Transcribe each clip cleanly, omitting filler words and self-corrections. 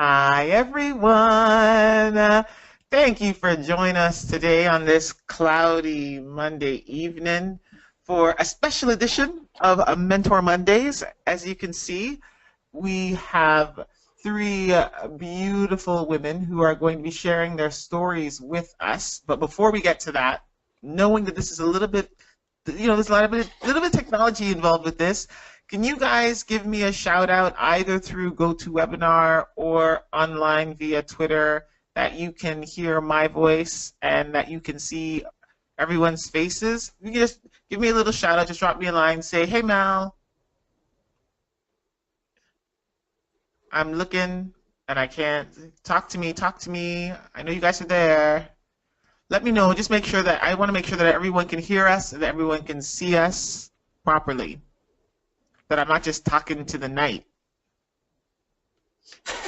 Hi, everyone. Thank you for joining us today on this cloudy Monday evening for a special edition of Mentor Mondays. As you can see, we have three beautiful women who are going to be sharing their stories with us. But before we get to that, knowing that this is a little bit, there's a little bit of technology involved with this. Can you guys give me a shout out either through GoToWebinar or online via Twitter that you can hear my voice and that you can see everyone's faces? You can just give me a little shout out, just drop me a line, say, hey Mal, I'm looking and I can't. Talk to me, talk to me. I know you guys are there. Let me know. Just make sure that I want to make sure that everyone can hear us and that everyone can see us properly. That I'm not just talking to the night.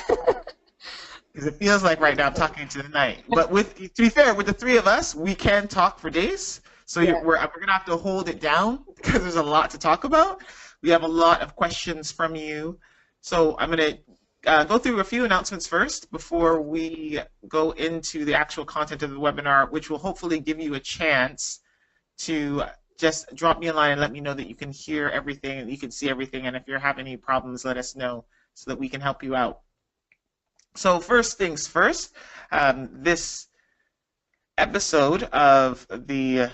Because it feels like right now I'm talking to the night. But to be fair, with the three of us, we can talk for days. So we're going to have to hold it down because there's a lot to talk about. We have a lot of questions from you. So I'm going to go through a few announcements first before we go into the actual content of the webinar, which will hopefully give you a chance to just drop me a line and let me know that you can hear everything and you can see everything. And if you have any problems, let us know so that we can help you out. So first things first, this episode of the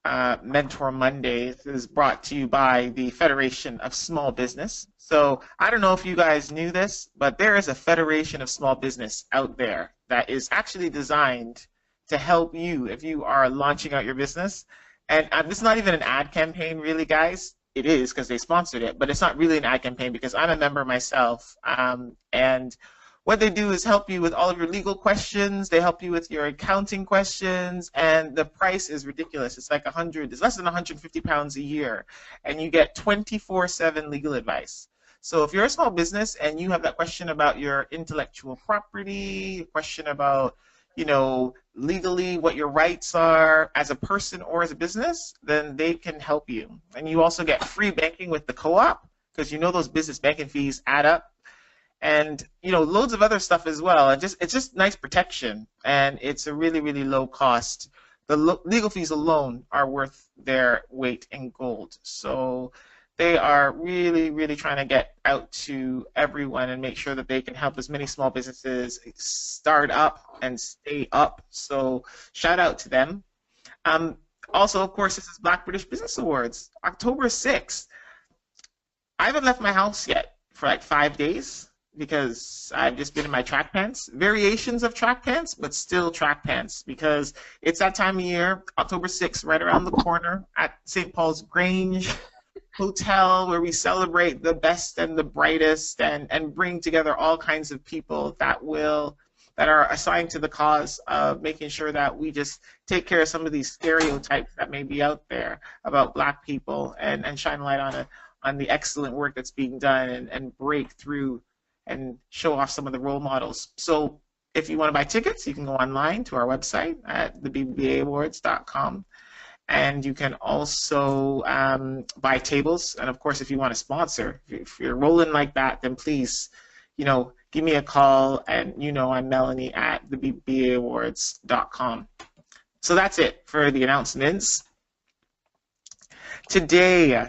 Mentor Mondays is brought to you by the Federation of Small Business. So I don't know if you guys knew this, but there is a Federation of Small Business out there that is actually designed to help you if you are launching out your business. And this is not even an ad campaign, really, guys. It is because they sponsored it, but it's not really an ad campaign because I'm a member myself. And what they do is help you with all of your legal questions. They help you with your accounting questions, and the price is ridiculous. It's like it's less than 150 pounds a year, and you get 24/7 legal advice. So if you're a small business and you have that question about your intellectual property, question about, legally what your rights are as a person or as a business, then they can help you. And you also get free banking with the co-op because those business banking fees add up. And loads of other stuff as well. And it's just nice protection, and it's a really, really low cost. The legal fees alone are worth their weight in gold. So they are really, really trying to get out to everyone and make sure that they can help as many small businesses start up and stay up. So shout out to them. Also, of course, this is Black British Business Awards, October 6th. I haven't left my house yet for like 5 days, because I've just been in my track pants, variations of track pants, but still track pants, because it's that time of year, October 6th, right around the corner at St. Paul's Grange Hotel, where we celebrate the best and the brightest and bring together all kinds of people that are assigned to the cause of making sure that we just take care of some of these stereotypes that may be out there about Black people and shine light on the excellent work that's being done and break through and show off some of the role models. So if you want to buy tickets, you can go online to our website at thebbawards.com. And you can also buy tables. And of course, if you want to sponsor, if you're rolling like that, then please, give me a call. And I'm Melanie at thebbawards.com. So that's it for the announcements. Today,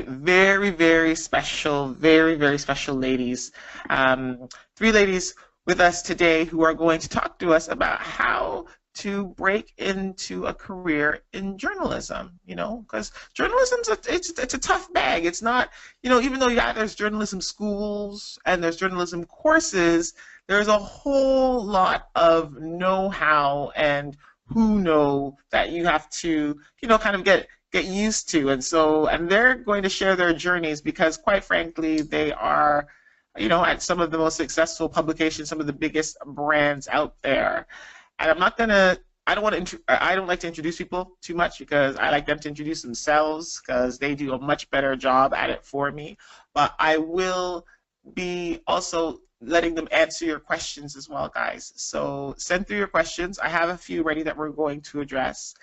very, very special, very, very special ladies. 3 ladies with us today who are going to talk to us about how to break into a career in journalism, because journalism's it's a tough bag. It's not, even though there's journalism schools and there's journalism courses, there's a whole lot of know-how and who-know that you have to, kind of get used to. And they're going to share their journeys because, quite frankly, they are, at some of the most successful publications, some of the biggest brands out there. And I don't like to introduce people too much because I like them to introduce themselves because they do a much better job at it for me. But I will be also letting them answer your questions as well, guys. So send through your questions. I have a few ready that we're going to address,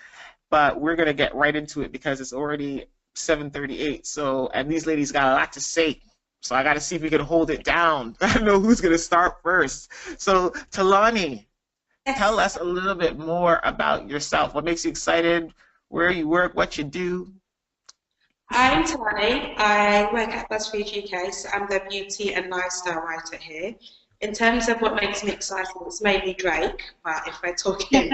but we're going to get right into it because it's already 7:38. So, and these ladies got a lot to say. So I got to see if we can hold it down. I don't know who's going to start first. So Tolani, Yes, tell us a little bit more about yourself. What makes you excited? Where you work? What you do? I'm Tolani. I work at BuzzFeed UK, so I'm the beauty and lifestyle writer here. In terms of what makes me excited, it's mainly Drake, but if we're talking,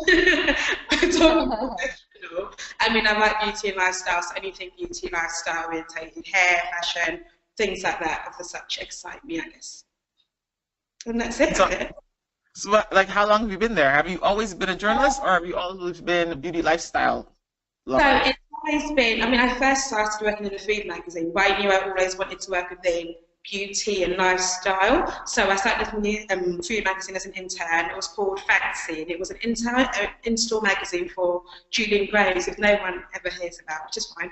we're talking professional, I mean, I like beauty and lifestyle, so anything beauty, lifestyle, orientated hair, fashion, things like that of the such excite me, I guess. And that's So, it. like, how long have you been there? Have you always been a journalist, or have you always been a beauty lifestyle So lover? it's always been, I mean, I first started working in a food magazine, but I knew I always wanted to work within beauty and lifestyle. So I started this food magazine as an intern. It was called Fancy, and it was an intern, in-store magazine for Julian Graves, if no one ever hears about, which is fine.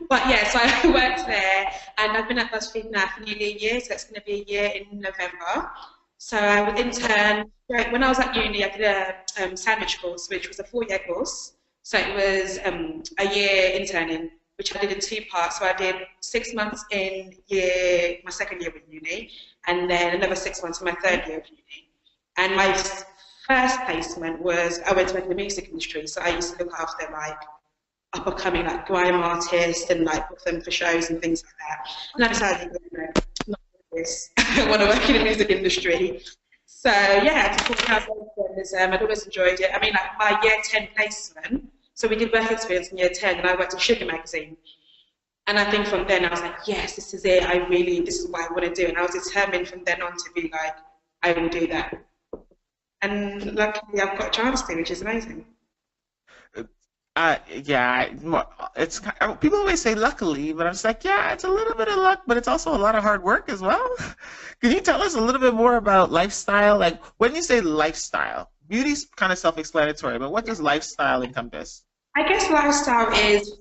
But yeah, so I worked there, and I've been at BuzzFeed now for nearly a year, so it's going to be a year in November. So I would intern, when I was at uni, I did a sandwich course, which was a 4-year course. So it was a year interning, which I did in 2 parts. So I did 6 months in my second year of uni, and then another 6 months in my third year of uni. And my first placement was, I went to work in the music industry, so I used to look after like up and coming like grime artists and like book them for shows and things like that. And I decided, you know, not this. I want to work in the music industry. So yeah, to 40,000 journalism, I'd always enjoyed it. I mean, like my year 10 placement, so we did work experience in year 10, and I worked in Sugar magazine. And I think from then I was like, yes, this is it. This is what I want to do. And I was determined from then on to be like, I will do that. And luckily I've got a chance to, which is amazing. Yeah, it's people always say luckily, but I'm just like, yeah, it's a little bit of luck, but it's also a lot of hard work as well. Can you tell us a little bit more about lifestyle? Like, when you say lifestyle, beauty's kind of self-explanatory, but what does lifestyle encompass? I guess lifestyle is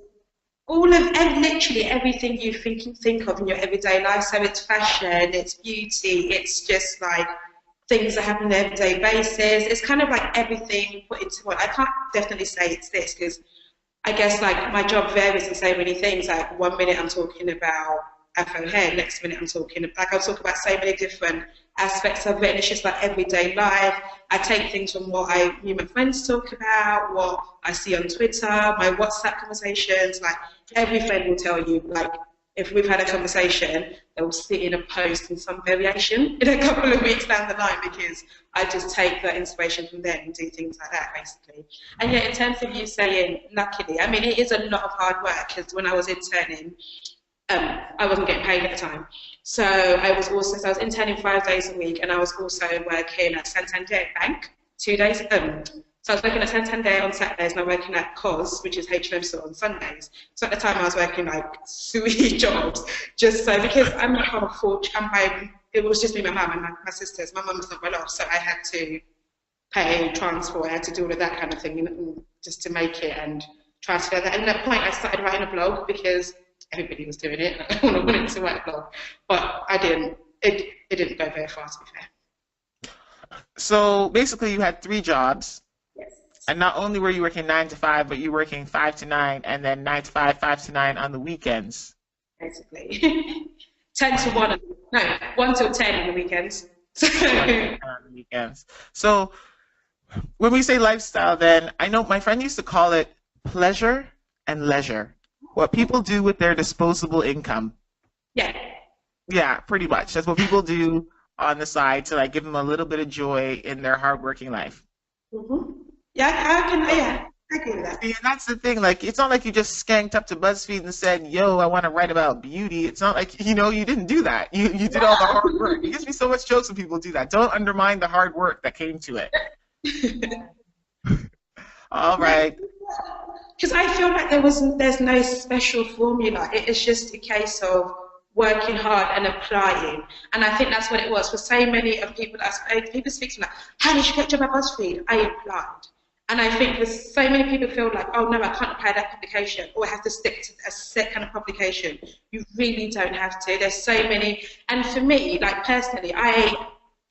all of literally everything you think of in your everyday life. So it's fashion, it's beauty, it's just like things that happen on an everyday basis. It's kind of like everything put into one. I can't definitely say it's this because I guess like my job varies in so many things. Like 1 minute I'm talking about Afro hair, next minute I'm talking like I'll talk about so many different aspects of it, and it's just like everyday life. I take things from what me and my friends talk about, what I see on Twitter, my WhatsApp conversations, like every friend will tell you, like if we've had a conversation, they'll see in a post in some variation in a couple of weeks down the line because I just take that inspiration from them and do things like that basically. And yeah, in terms of you saying luckily, I mean it is a lot of hard work because when I was interning, I wasn't getting paid at the time. So I was interning 5 days a week, and I was also working at Santander Bank 2 days. So I was working at Santander on Saturdays, and I'm working at COS, which is H&M store, on Sundays. So at the time I was working like 3 jobs, just so because I'm not on a fortune. It was just me, my mum, and my sisters. My mum was not well off, so I had to pay transport. I had to do all of that kind of thing just to make it and transfer that. And at that point, I started writing a blog because everybody was doing it. I wanted to write a blog, but I didn't. It didn't go very far, to be fair. So basically, you had 3 jobs, Yes. and not only were you working 9 to 5, but you were working 5 to 9, and then 9 to 5, 5 to 9 on the weekends. Basically. 10 to 1, no, 1 till 10 on the weekends. 1 to 10 on the weekends. So when we say lifestyle, then I know my friend used to call it pleasure and leisure. What people do with their disposable income. Yeah. Yeah, pretty much. That's what people do on the side to like give them a little bit of joy in their hardworking life. Yeah, I agree with that. See, and that's the thing. Like, it's not like you just skanked up to BuzzFeed and said, "Yo, I want to write about beauty." It's not like you didn't do that. You did all the hard work. It gives me so much jokes when people do that. Don't undermine the hard work that came to it. All right. Because I feel like there's no special formula. It is just a case of working hard and applying. And I think that's what it was for so many of people that people speak to me like, how did you get a job at BuzzFeed? I applied. And I think there's so many people feel like, oh no, I can't apply that publication, or I have to stick to a set kind of publication. You really don't have to. There's so many. And for me, like personally, I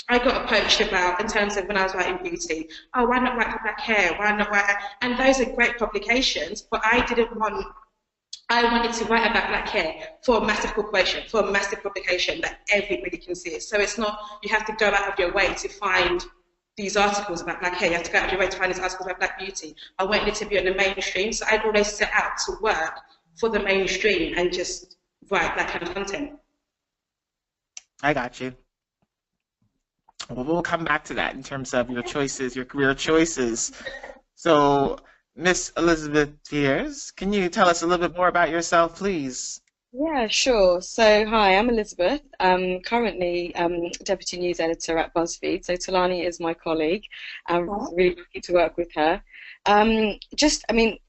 got approached about, in terms of when I was writing beauty, oh, why not write for black hair? Why not write? And those are great publications, but I I wanted to write about black hair for a massive corporation, for a massive publication that everybody can see. So it's not, you have to go out of your way to find these articles about black hair. You have to go out of your way to find these articles about black beauty. I wanted it to be on the mainstream, so I'd always set out to work for the mainstream and just write that kind of content. I got you. Well, we'll come back to that in terms of your choices, your career choices. So, Miss Elizabeth Pears, can you tell us a little bit more about yourself, please? Yeah, sure. So, hi, I'm Elizabeth. I'm currently Deputy News Editor at BuzzFeed. So, Tolani is my colleague. I'm really lucky to work with her.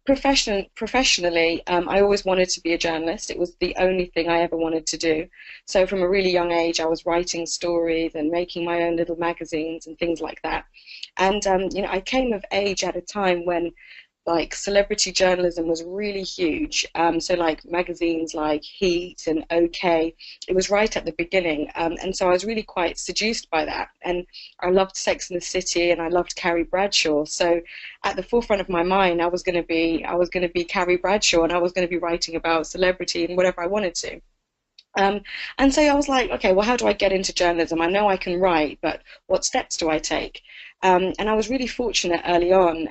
Professionally, I always wanted to be a journalist. It was the only thing I ever wanted to do. So, from a really young age, I was writing stories and making my own little magazines and things like that. And, I came of age at a time when like celebrity journalism was really huge. So like magazines like Heat and OK, it was right at the beginning. And so I was really quite seduced by that. And I loved Sex and the City and I loved Carrie Bradshaw. So at the forefront of my mind, I was going to be Carrie Bradshaw, and I was going to be writing about celebrity and whatever I wanted to. And so I was like, okay, well, how do I get into journalism? I know I can write, but what steps do I take? And I was really fortunate early on,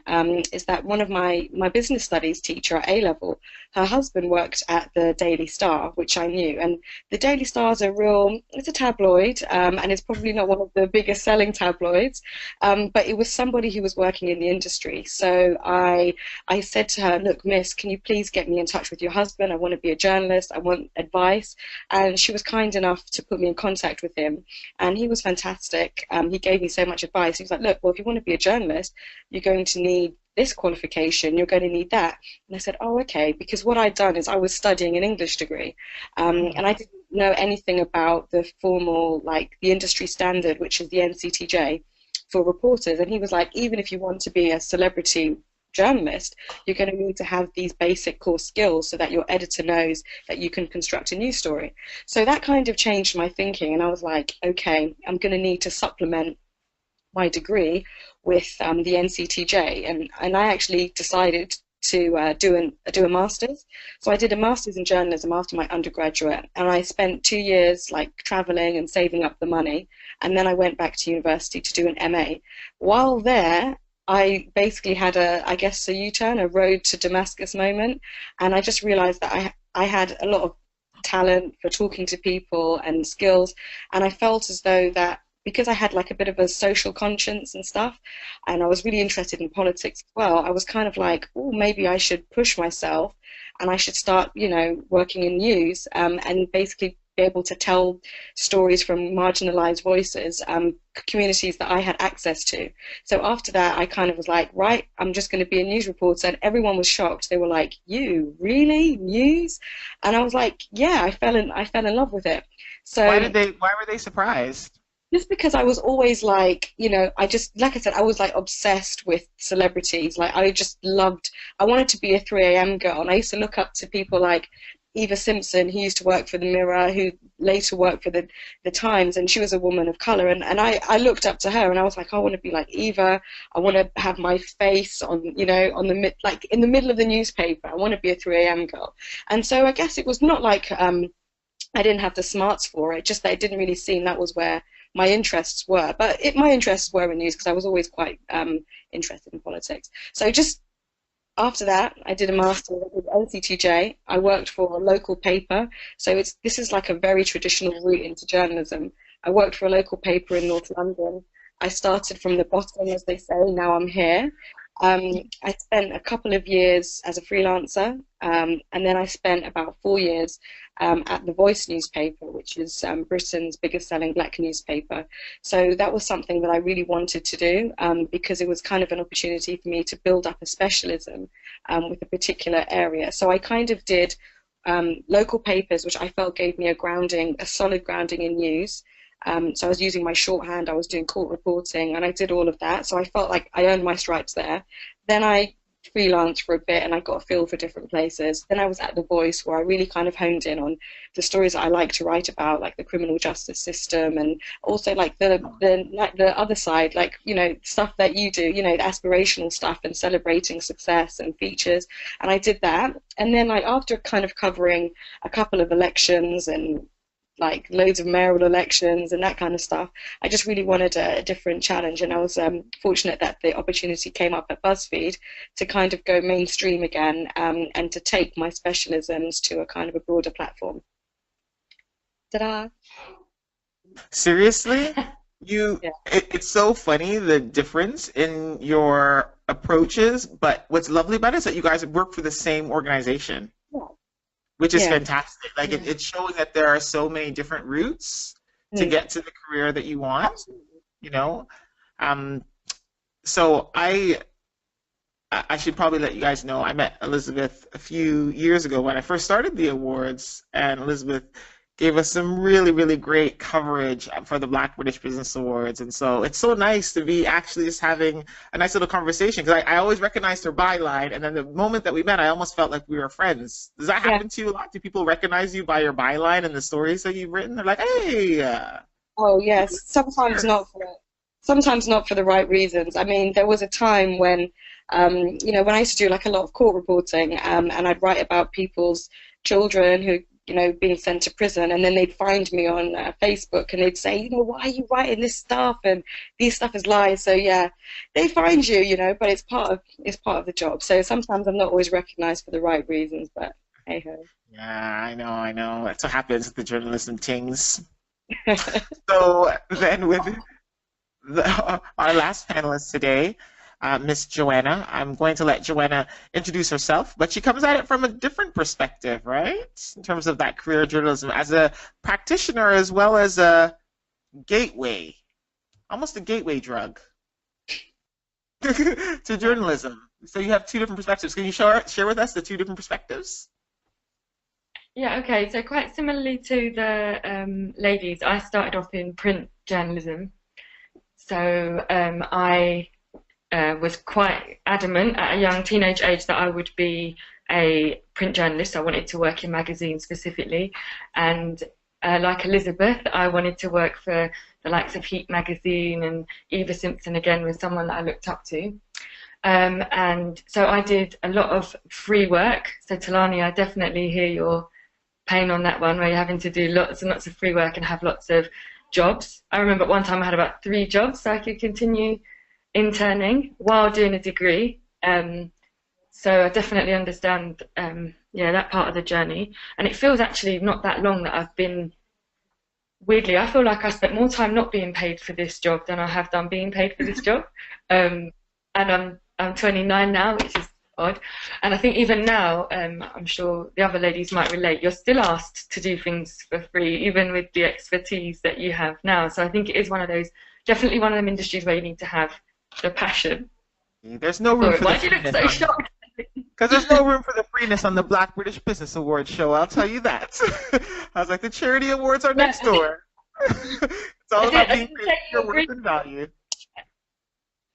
is that one of my business studies teacher at A-level, her husband worked at the Daily Star, which I knew. And the Daily Star is it's a tabloid, and it's probably not one of the biggest selling tabloids, but it was somebody who was working in the industry. So I said to her, look, miss, can you please get me in touch with your husband? I want to be a journalist. I want advice. And she was kind enough to put me in contact with him. And he was fantastic. He gave me so much advice. He was like, look, well, if you want to be a journalist, you're going to need this qualification, you're going to need that. And I said, oh, okay, because what I'd done is I was studying an English degree, and I didn't know anything about the formal, like the industry standard, which is the NCTJ for reporters. And he was like, even if you want to be a celebrity journalist, you're going to need to have these basic core skills so that your editor knows that you can construct a news story. So that kind of changed my thinking, and I was like, okay, I'm going to need to supplement my degree with the NCTJ, and I actually decided to do a master's. So I did a master's in journalism after my undergraduate, and I spent 2 years like traveling and saving up the money, and then I went back to university to do an MA. While there, I basically had a U-turn, a road to Damascus moment, and I just realized that I had a lot of talent for talking to people and skills, and I felt as though that because I had like a bit of a social conscience and stuff, and I was really interested in politics as well, I was kind of like, oh, maybe I should push myself and I should start, working in news, and basically be able to tell stories from marginalized voices, communities that I had access to. So after that, I kind of was like, right, I'm just going to be a news reporter, and everyone was shocked. They were like, you really news? And I was like, yeah, I fell in love with it. So why were they surprised? Just because I was always like, like I said, I was like obsessed with celebrities. Like I wanted to be a 3 a.m. girl. And I used to look up to people like Eva Simpson, who used to work for the Mirror, who later worked for the Times, and she was a woman of color. And I looked up to her, and I was like, I want to be like Eva. I want to have my face on, on like in the middle of the newspaper. I want to be a 3 a.m. girl. And so I guess it was not like I didn't have the smarts for it, just that it didn't really seem that was where my interests were. But my interests were in news because I was always quite interested in politics. So just after that, I did a master's with NCTJ. I worked for a local paper. So this is like a very traditional route into journalism. I worked for a local paper in North London. I started from the bottom, as they say. Now I'm here. I spent a couple of years as a freelancer, and then I spent about 4 years at the Voice newspaper, which is Britain's biggest selling black newspaper. So that was something that I really wanted to do, because it was kind of an opportunity for me to build up a specialism with a particular area. So I kind of did local papers, which I felt gave me a solid grounding in news. So I was using my shorthand, I was doing court reporting, and I did all of that. So I felt like I earned my stripes there. Then I freelance for a bit, and I got a feel for different places. Then I was at The Voice, where I really kind of honed in on the stories that I like to write about, like the criminal justice system, and also like the other side, like, you know, stuff that you do, you know, the aspirational stuff and celebrating success and features. And I did that. And then, like, after kind of covering a couple of elections and like loads of mayoral elections and that kind of stuff, I just really wanted a different challenge, and I was fortunate that the opportunity came up at BuzzFeed to kind of go mainstream again, and to take my specialisms to a kind of a broader platform. Ta-da! Seriously? You, Yeah. it's so funny the difference in your approaches, but what's lovely about it is that you guys work for the same organization, Yeah. which is Yeah. fantastic. Like Yeah. it shows that there are so many different routes to get to the career that you want, Absolutely. you know. Um, so I should probably let you guys know I met Elizabeth a few years ago when I first started the awards, and Elizabeth gave us some really, really great coverage for the Black British Business Awards. And so it's so nice to be actually just having a nice little conversation, because I always recognized her byline, and then the moment that we met, I almost felt like we were friends. Does that Yeah. happen to you a lot? Do people recognize you by your byline and the stories that you've written? They're like, hey, Oh yes, sometimes not for the right reasons. I mean, there was a time when, you know, when I used to do like a lot of court reporting, and I'd write about people's children who, you know, being sent to prison, and then they'd find me on Facebook and they'd say, you know, why are you writing this stuff? And this stuff is lies. So yeah, they find you, you know, but it's part of the job. So sometimes I'm not always recognized for the right reasons, but hey ho. yeah, I know. That's what happens with the journalism things. So then with our last panelist today, Miss Joanna. I'm going to let Joanna introduce herself, but she comes at it from a different perspective, right? In terms of that career journalism as a practitioner as well as a gateway, almost a gateway drug to journalism. So you have two different perspectives. Can you share with us the two different perspectives? Yeah, okay. So quite similarly to the ladies, I started off in print journalism. So I was quite adamant at a young teenage age that I would be a print journalist. I wanted to work in magazines specifically, and like Elizabeth, I wanted to work for the likes of Heat magazine, and Eva Simpson again was someone that I looked up to. And so I did a lot of free work. So Tolani, I definitely hear your pain on that one, where you're having to do lots and lots of free work and have lots of jobs. I remember at one time I had about 3 jobs so I could continue interning while doing a degree. So I definitely understand, yeah, that part of the journey. And it feels actually not that long that I've been, weirdly, I feel like I spent more time not being paid for this job than I have done being paid for this job. And I'm 29 now, which is odd. And I think even now, I'm sure the other ladies might relate, you're still asked to do things for free, even with the expertise that you have now. So I think it is one of those, definitely one of them industries where you need to have the passion. There's no room for Why do you look so shocked? because there's no room for the freeness on the Black British Business Awards show, I'll tell you that. I was like, the charity awards are next door. It's all about being paid for your worth and value.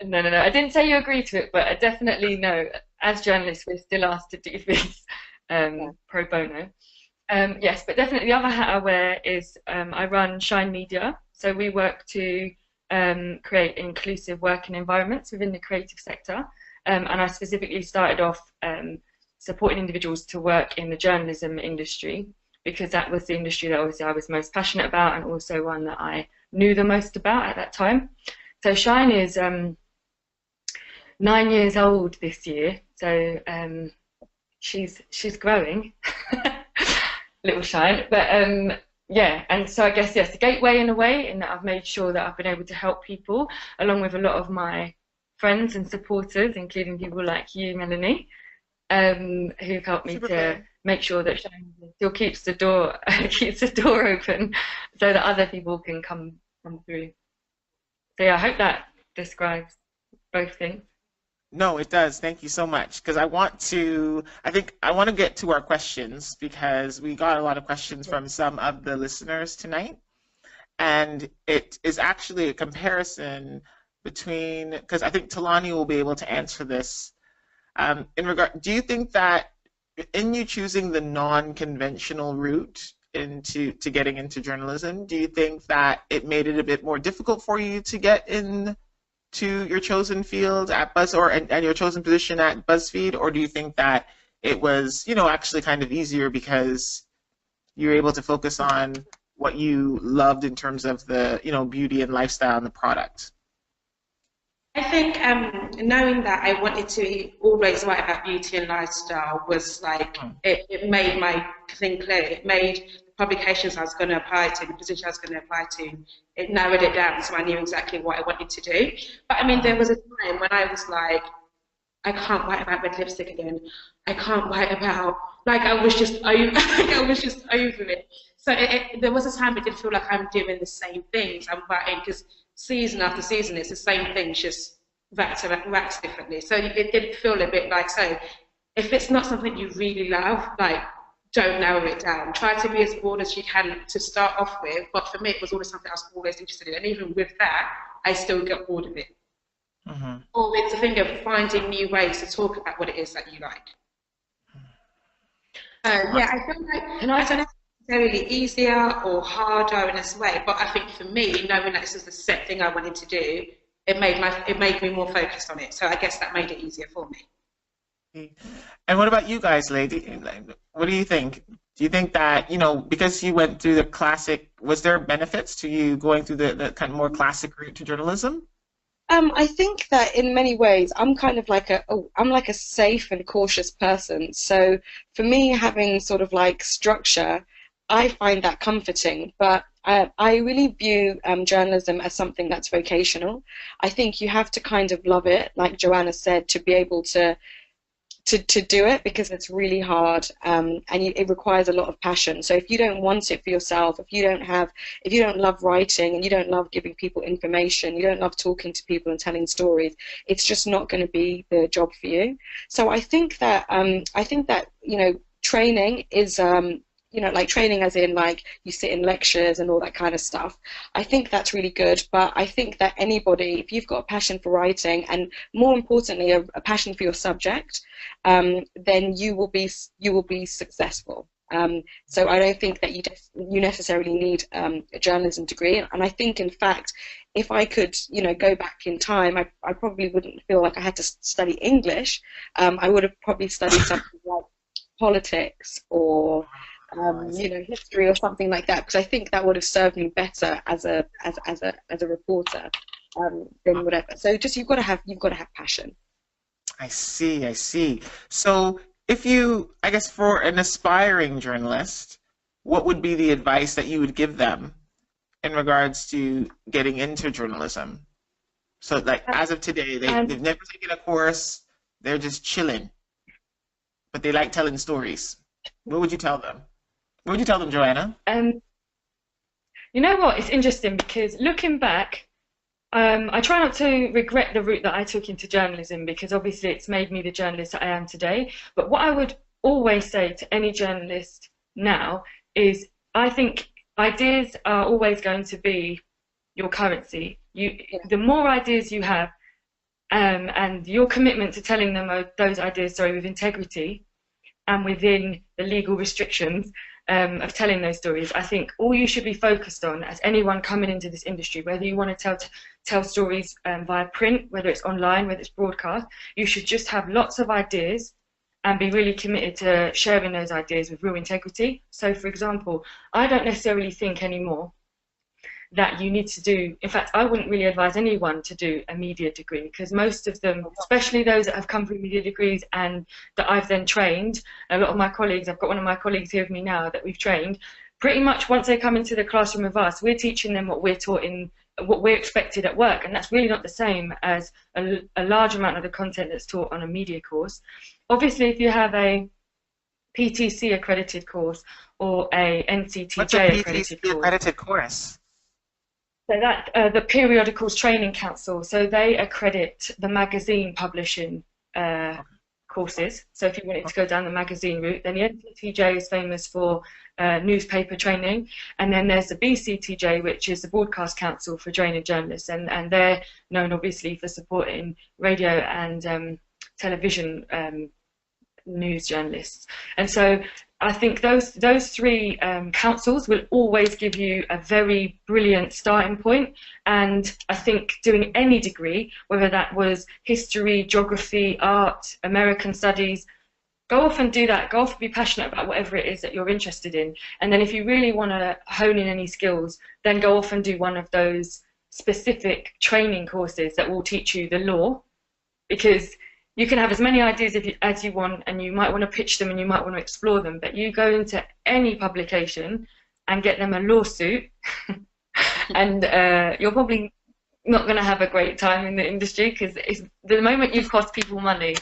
No. I didn't say you agree to it, but I definitely know, as journalists, we're still asked to do things pro bono. Yes, but definitely the other hat I wear is I run Shine Media. So we work to create inclusive working environments within the creative sector. And I specifically started off supporting individuals to work in the journalism industry, because that was the industry that obviously I was most passionate about, and also one that I knew the most about at that time. So Shine is 9 years old this year, so she's growing, little Shine. But yeah, and so I guess yes, the gateway in a way, in that I've made sure that I've been able to help people, along with a lot of my friends and supporters, including people like you, Melanie, who've helped me to make sure that Shine still keeps the door open, so that other people can come through. So yeah, I hope that describes both things. No, it does. Thank you so much. Because I want to get to our questions, because we got a lot of questions from some of the listeners tonight. And it is actually a comparison between, because I think Tolani will be able to answer this Do you think that in you choosing the non-conventional route to getting into journalism, do you think that it made it a bit more difficult for you to get into your chosen field at and your chosen position at BuzzFeed, or do you think that it was, actually kind of easier because you were able to focus on what you loved in terms of the, beauty and lifestyle and the product? I think knowing that I wanted to always write about beauty and lifestyle was like, it made my thing clear. It made the publications I was going to apply to, the position I was going to apply to, it narrowed it down so I knew exactly what I wanted to do. But I mean, there was a time when I was like, I can't write about red lipstick again. I can't write about, I was just over it. So there was a time it did feel like I'm doing the same things. I'm writing, because season after season, it's the same thing, just wrapped differently. So it did feel a bit like, so if it's not something you really love, don't narrow it down. Try to be as broad as you can to start off with. But for me, it was always something I was always interested in. And even with that, I still get bored of it. Mm-hmm. Or it's a thing of finding new ways to talk about what it is that you like. Yeah, I feel like, I don't know necessarily easier or harder in this way, but I think for me, knowing that this is the set thing I wanted to do, it made me more focused on it. So I guess that made it easier for me. And what about you guys, lady? What do you think? Do you think that, because you went through the classic, was there benefits to you going through the kind of more classic route to journalism? I think that in many ways I'm kind of like a safe and cautious person. So for me, having sort of structure, I find that comforting. But I really view journalism as something that's vocational. I think you have to kind of love it, like Joanna said, to be able to do it, because it's really hard, and it requires a lot of passion. So if you don't want it for yourself, if you don't love writing and you don't love giving people information, you don't love talking to people and telling stories, it's just not going to be the job for you. So I think that training is training as in you sit in lectures and all that kind of stuff. I think that's really good, but I think that anybody, if you've got a passion for writing and more importantly a passion for your subject, then you will be successful. So I don't think that you necessarily need a journalism degree, and I think in fact if I could go back in time, I probably wouldn't feel like I had to study English. I would have probably studied something like politics or history or something like that, because I think that would have served me better as a reporter than whatever. So just you've got to have passion. I see. So I guess for an aspiring journalist, what would be the advice that you would give them in regards to getting into journalism? So as of today, they've never taken a course, they're just chilling, but they like telling stories. What would you tell them? What would you tell them, Joanna? You know what? It's interesting because looking back, I try not to regret the route that I took into journalism, because obviously it's made me the journalist that I am today. But what I would always say to any journalist now is I think ideas are always going to be your currency. The more ideas you have, and your commitment to telling them those ideas, with integrity and within the legal restrictions of telling those stories, I think all you should be focused on as anyone coming into this industry, whether you want to tell stories via print, whether it's online, whether it's broadcast, you should just have lots of ideas and be really committed to sharing those ideas with real integrity. So for example, I don't necessarily think anymore that you need to do, in fact I wouldn't really advise anyone to do a media degree, because most of them, especially those that have come through media degrees and that I've then trained, a lot of my colleagues, I've got one of my colleagues here with me now that we've trained, pretty much once they come into the classroom with us, we're teaching them what we're taught in, what we're expected at work, and that's really not the same as a large amount of the content that's taught on a media course. Obviously if you have a PTC accredited course or a NCTJ accredited course? So that the Periodicals Training Council, so they accredit the magazine publishing courses. So if you wanted to go down the magazine route, then the NCTJ is famous for newspaper training, and then there's the BCTJ, which is the Broadcast Council for Training Journalists, and they're known obviously for supporting radio and television news journalists. And so I think those three councils will always give you a very brilliant starting point. And I think doing any degree, whether that was history, geography, art, American studies, go off and do that. Go off and be passionate about whatever it is that you're interested in. And then if you really want to hone in any skills, then go off and do one of those specific training courses that will teach you the law, because you can have as many ideas as you want, and you might want to pitch them and you might want to explore them, but you go into any publication and get them a lawsuit and you're probably not going to have a great time in the industry, because the moment you've cost people money,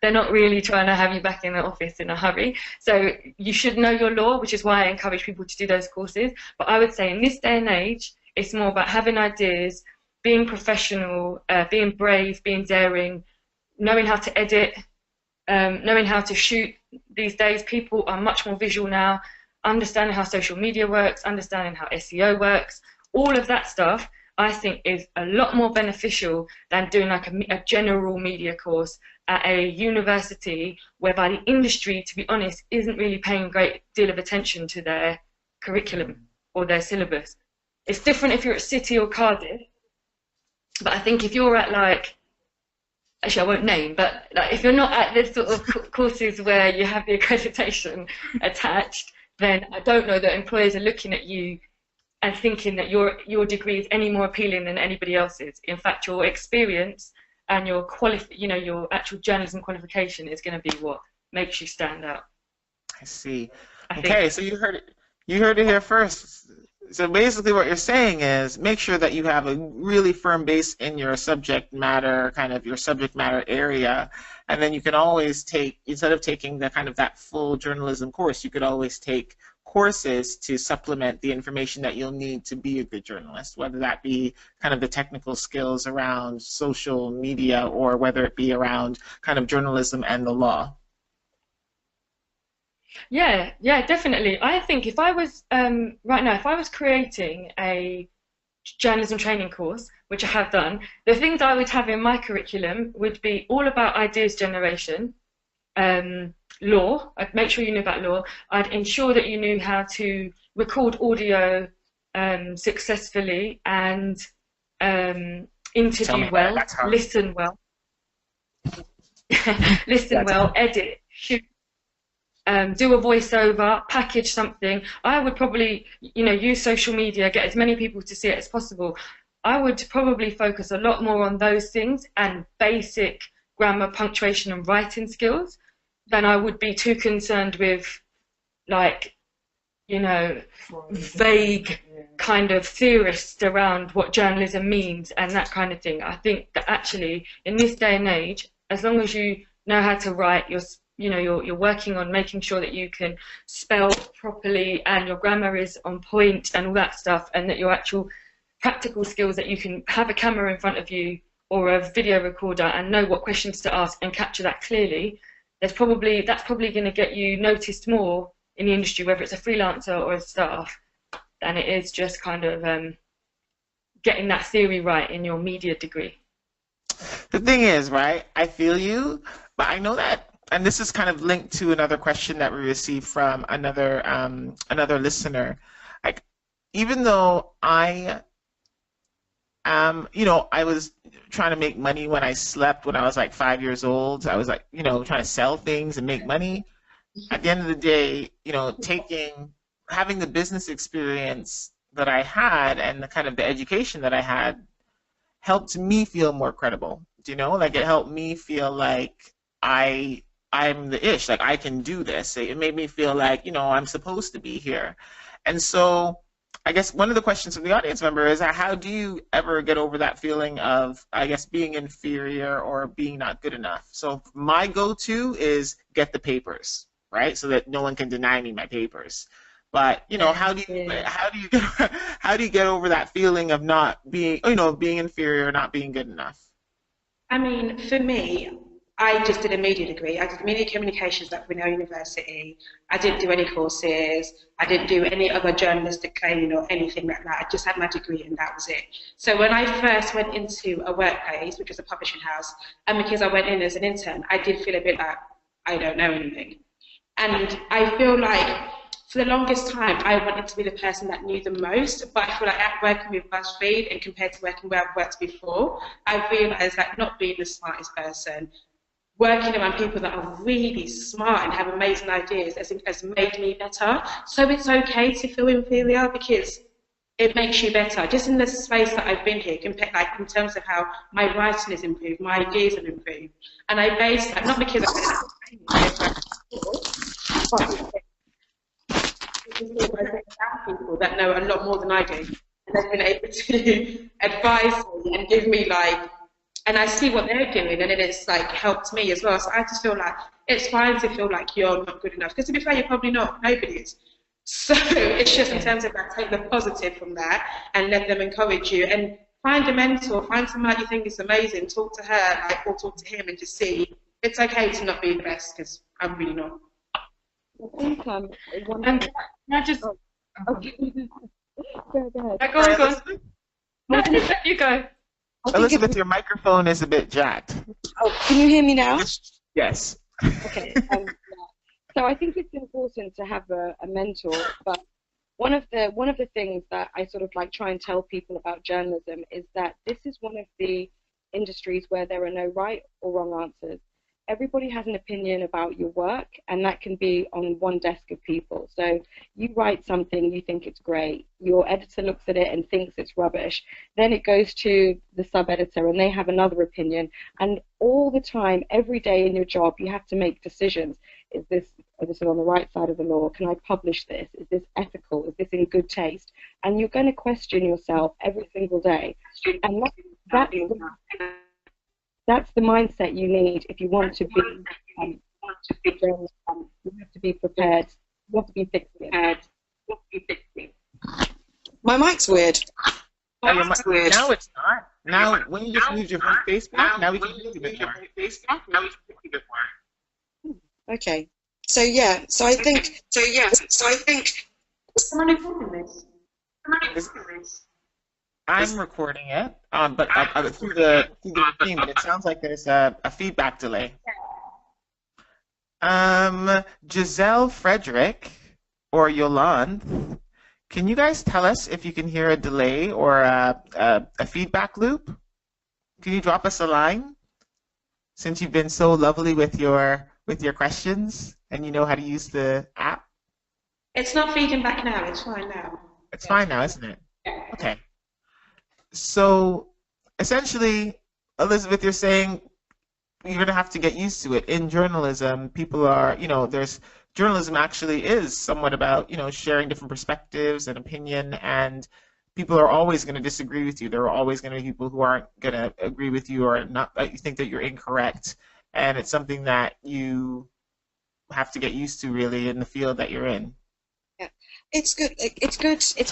they're not really trying to have you back in the office in a hurry. So you should know your law, which is why I encourage people to do those courses. But I would say in this day and age, it's more about having ideas, being professional, being brave, being daring, knowing how to edit, knowing how to shoot. These days, people are much more visual now, understanding how social media works, understanding how SEO works. All of that stuff, I think, is a lot more beneficial than doing like a general media course at a university whereby the industry, to be honest, isn't really paying a great deal of attention to their curriculum or their syllabus. It's different if you're at City or Cardiff, but I think if you're at like, actually I won't name, but like if you're not at this sort of courses where you have the accreditation attached, then I don't know that employers are looking at you and thinking that your degree is any more appealing than anybody else's. In fact, your experience and your your actual journalism qualification is going to be what makes you stand out. I see. Okay, so you heard it here first. So basically what you're saying is make sure that you have a really firm base in your subject matter, kind of your subject matter area, and then you can always take, instead of taking the kind of that full journalism course, you could always take courses to supplement the information that you'll need to be a good journalist, whether that be kind of the technical skills around social media or whether it be around kind of journalism and the law. Yeah, definitely. I think if I was right now, if I was creating a journalism training course, which I have done, the things I would have in my curriculum would be all about ideas generation, law. I'd make sure you knew about law. I'd ensure that you knew how to record audio successfully and interview well, listen well, listen well, edit, shoot. Do a voiceover, package something. I would probably, use social media, get as many people to see it as possible. I would probably focus a lot more on those things and basic grammar, punctuation, and writing skills than I would be too concerned with, like, vague kind of theorists around what journalism means and that kind of thing. I think that actually, in this day and age, as long as you know how to write, you're working on making sure that you can spell properly and your grammar is on point and all that stuff, and that your actual practical skills, that you can have a camera in front of you or a video recorder and know what questions to ask and capture that clearly, that's probably going to get you noticed more in the industry, whether it's a freelancer or a staff, than it is just kind of getting that theory right in your media degree. The thing is, right, I feel you, but I know that, and this is kind of linked to another question that we received from another listener. Like, even though I I was trying to make money when I slept when I was like 5 years old. I was like, trying to sell things and make money. At the end of the day, having the business experience that I had and the kind of the education that I had helped me feel more credible. Like it helped me feel like I'm the ish, like I can do this. It made me feel like, I'm supposed to be here. And so I guess one of the questions from the audience member is, how do you ever get over that feeling of, I guess, being inferior or being not good enough? So my go-to is get the papers, right? So that no one can deny me my papers. But, how do you get over that feeling of not being, being inferior, not being good enough? I mean, for me, I just did a media degree. I did media communications at Brunel University. I didn't do any courses. I didn't do any other journalistic training or anything like that. I just had my degree and that was it. So when I first went into a workplace, which was a publishing house, and because I went in as an intern, I did feel a bit like I don't know anything. And I feel like for the longest time, I wanted to be the person that knew the most, but I feel like at working with BuzzFeed and compared to working where I've worked before, I realised that not being the smartest person, working around people that are really smart and have amazing ideas has made me better. So it's okay to feel inferior because it makes you better. Just in the space that I've been here, like in terms of how my writing has improved, my ideas have improved. And I base that, not because I've people that know a lot more than I do, and they've been able to advise me and give me like, and I see what they're doing, and it's like helped me as well. So I just feel like it's fine to feel like you're not good enough, because to be fair, you're probably not. Nobody is. So it's just in terms of like take the positive from that and let them encourage you, and find a mentor, find someone that you think is amazing, talk to her, like, or talk to him, and just see it's okay to not be the best, because I'm really not. I think And I just okay. Go ahead. go on. No, you go. Elizabeth, your microphone is a bit jacked. Oh, can you hear me now? Yes. Okay. Yeah. So I think it's important to have a mentor, but one of the things that I sort of like try and tell people about journalism is that this is one of the industries where there are no right or wrong answers. Everybody has an opinion about your work, and that can be on one desk of people. So you write something, you think it's great, your editor looks at it and thinks it's rubbish, then it goes to the sub-editor and they have another opinion, and all the time, every day in your job, you have to make decisions. Is this on the right side of the law? Can I publish this? Is this ethical? Is this in good taste? And you're going to question yourself every single day. And that's the mindset you need if you want to be. You have to be prepared. You have to be thick prepared. My mic's weird. Now it's not. Now when you just moved your face back, now we can hear you a bit more. Okay. So I think. Is someone recording this? I'm recording it, but through the thing, but it sounds like there's a feedback delay. Giselle Frederick or Yolande, can you guys tell us if you can hear a delay or a feedback loop? Can you drop us a line? Since you've been so lovely with your questions and you know how to use the app. It's not feeding back now. It's fine now. It's fine now, isn't it? Okay. So essentially, Elizabeth, you're saying you're going to have to get used to it. In journalism, people are, journalism actually is somewhat about, sharing different perspectives and opinion, and people are always going to disagree with you. There are always going to be people who aren't going to agree with you or not, you think that you're incorrect, and it's something that you have to get used to really in the field that you're in. It's good. It's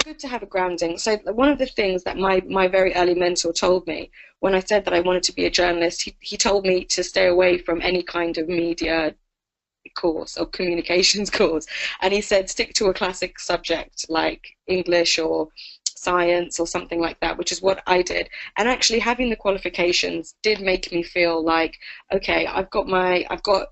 good to have a grounding. So one of the things that my very early mentor told me when I said that I wanted to be a journalist, he told me to stay away from any kind of media course or communications course, and he said stick to a classic subject like English or science or something like that, which is what I did. And actually having the qualifications did make me feel like, okay, I've got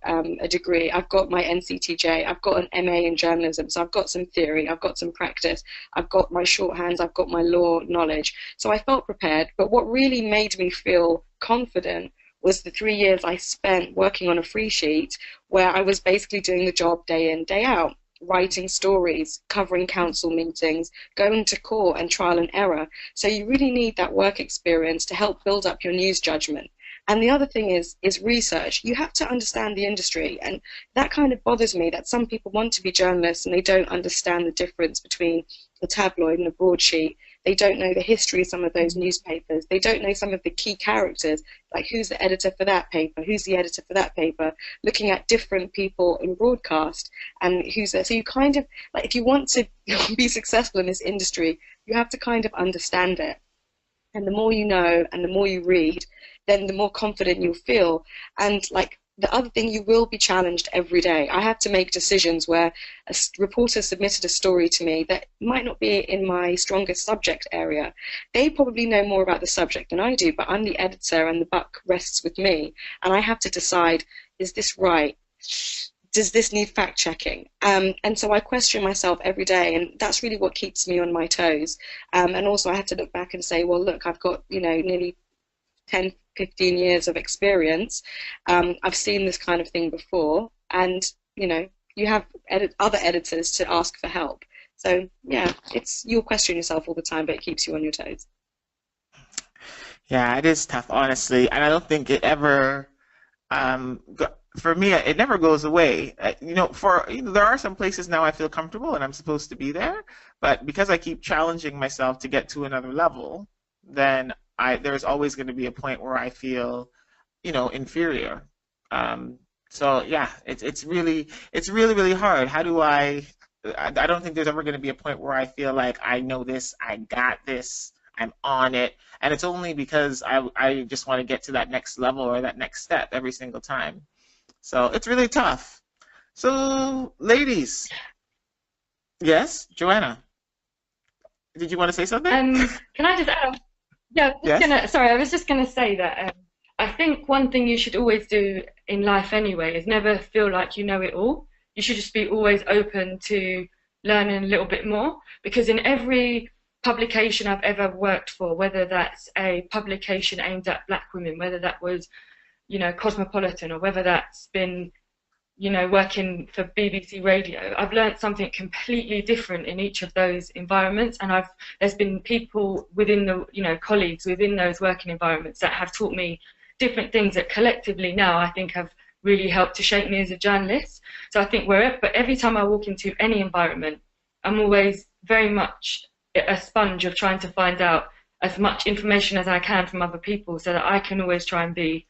a degree, I've got my NCTJ, I've got an MA in journalism, so I've got some theory, I've got some practice, I've got my shorthands, I've got my law knowledge. So I felt prepared, but what really made me feel confident was the 3 years I spent working on a free sheet where I was basically doing the job day in, day out, writing stories, covering council meetings, going to court and trial and error. So you really need that work experience to help build up your news judgment. And the other thing is research. You have to understand the industry, and that kind of bothers me that some people want to be journalists and they don't understand the difference between a tabloid and a broadsheet. They don't know the history of some of those newspapers. They don't know some of the key characters, like who's the editor for that paper, who's the editor for that paper, looking at different people in broadcast and who's there. So you kind of, like, if you want to be successful in this industry, you have to kind of understand it. And the more you know and the more you read, then the more confident you'll feel. And like the other thing, you will be challenged every day. I have to make decisions where a reporter submitted a story to me that might not be in my strongest subject area. They probably know more about the subject than I do, but I'm the editor and the buck rests with me. And I have to decide, is this right? Does this need fact checking? And so I question myself every day, and that's really what keeps me on my toes. And also I have to look back and say, well, look, I've got, you know, nearly 10, 15 years of experience. I've seen this kind of thing before, and you know, you have other editors to ask for help. So yeah, you'll question yourself all the time, but it keeps you on your toes. Yeah, it is tough, honestly, and I don't think it ever. For me, it never goes away. You know, there are some places now I feel comfortable and I'm supposed to be there, but because I keep challenging myself to get to another level, then there's always going to be a point where I feel, you know, inferior. So yeah, it's really really hard. How do I don't think there's ever going to be a point where I feel like I know this, I got this, I'm on it, and it's only because I just want to get to that next level or that next step every single time. So it's really tough. So ladies, yes, Joanna, did you want to say something? Can I just add? Yeah, I was just gonna say that I think one thing you should always do in life anyway is never feel like you know it all. You should just be always open to learning a little bit more, because in every publication I've ever worked for, whether that's a publication aimed at Black women, whether that was, you know, Cosmopolitan, or whether that's been, you know, working for BBC Radio, I've learned something completely different in each of those environments, and there's been people within the, you know, colleagues within those working environments that have taught me different things that collectively now I think have really helped to shape me as a journalist. So I think but every time I walk into any environment, I'm always very much a sponge of trying to find out as much information as I can from other people, so that I can always try and be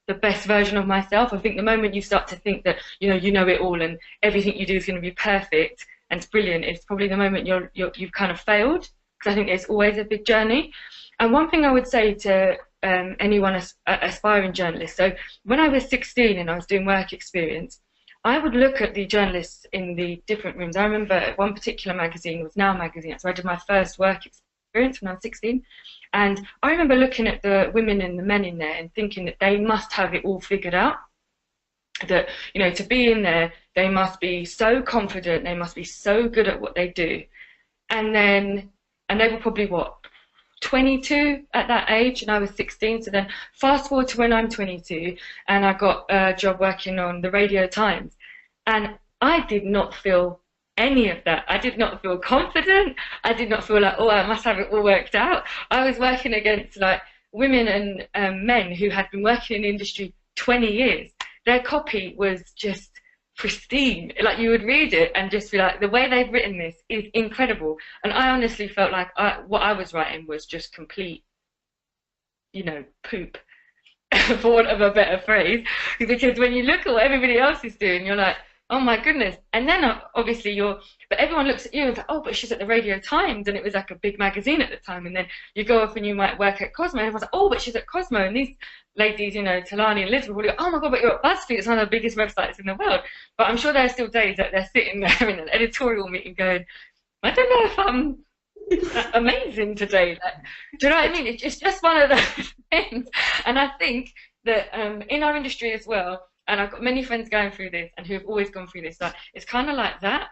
the best version of myself. I think the moment you start to think that you know it all and everything you do is going to be perfect and it's brilliant, it's probably the moment you've kind of failed, because I think it's always a big journey. And one thing I would say to anyone aspiring journalist, so when I was 16 and I was doing work experience, I would look at the journalists in the different rooms. I remember one particular magazine was Now magazine, so I did my first work experience when I was 16. And I remember looking at the women and the men in there and thinking that they must have it all figured out. That, you know, to be in there, they must be so confident, they must be so good at what they do. And they were probably, 22 at that age, and I was 16. So then fast forward to when I'm 22, and I got a job working on the Radio Times. And I did not feel any of that. I did not feel confident. I did not feel like, oh, I must have it all worked out. I was working against like women and men who had been working in the industry 20 years. Their copy was just pristine. Like, you would read it and just be like, the way they've written this is incredible. And I honestly felt like what I was writing was just complete, you know, poop, for want of a better phrase. Because when you look at what everybody else is doing, you're like, oh my goodness. And then obviously but everyone looks at you and says, oh, but she's at the Radio Times, and it was like a big magazine at the time. And then you go off and you might work at Cosmo, and everyone's like, oh, but she's at Cosmo. And these ladies, you know, Tolani and Elizabeth will go, oh my God, but you're at BuzzFeed, it's one of the biggest websites in the world. But I'm sure there are still days that they're sitting there in an editorial meeting going, I don't know if I'm amazing today. Like, do you know what I mean? It's just one of those things. And I think that in our industry as well, and I've got many friends going through this and who have always gone through this, like, it's kind of like that.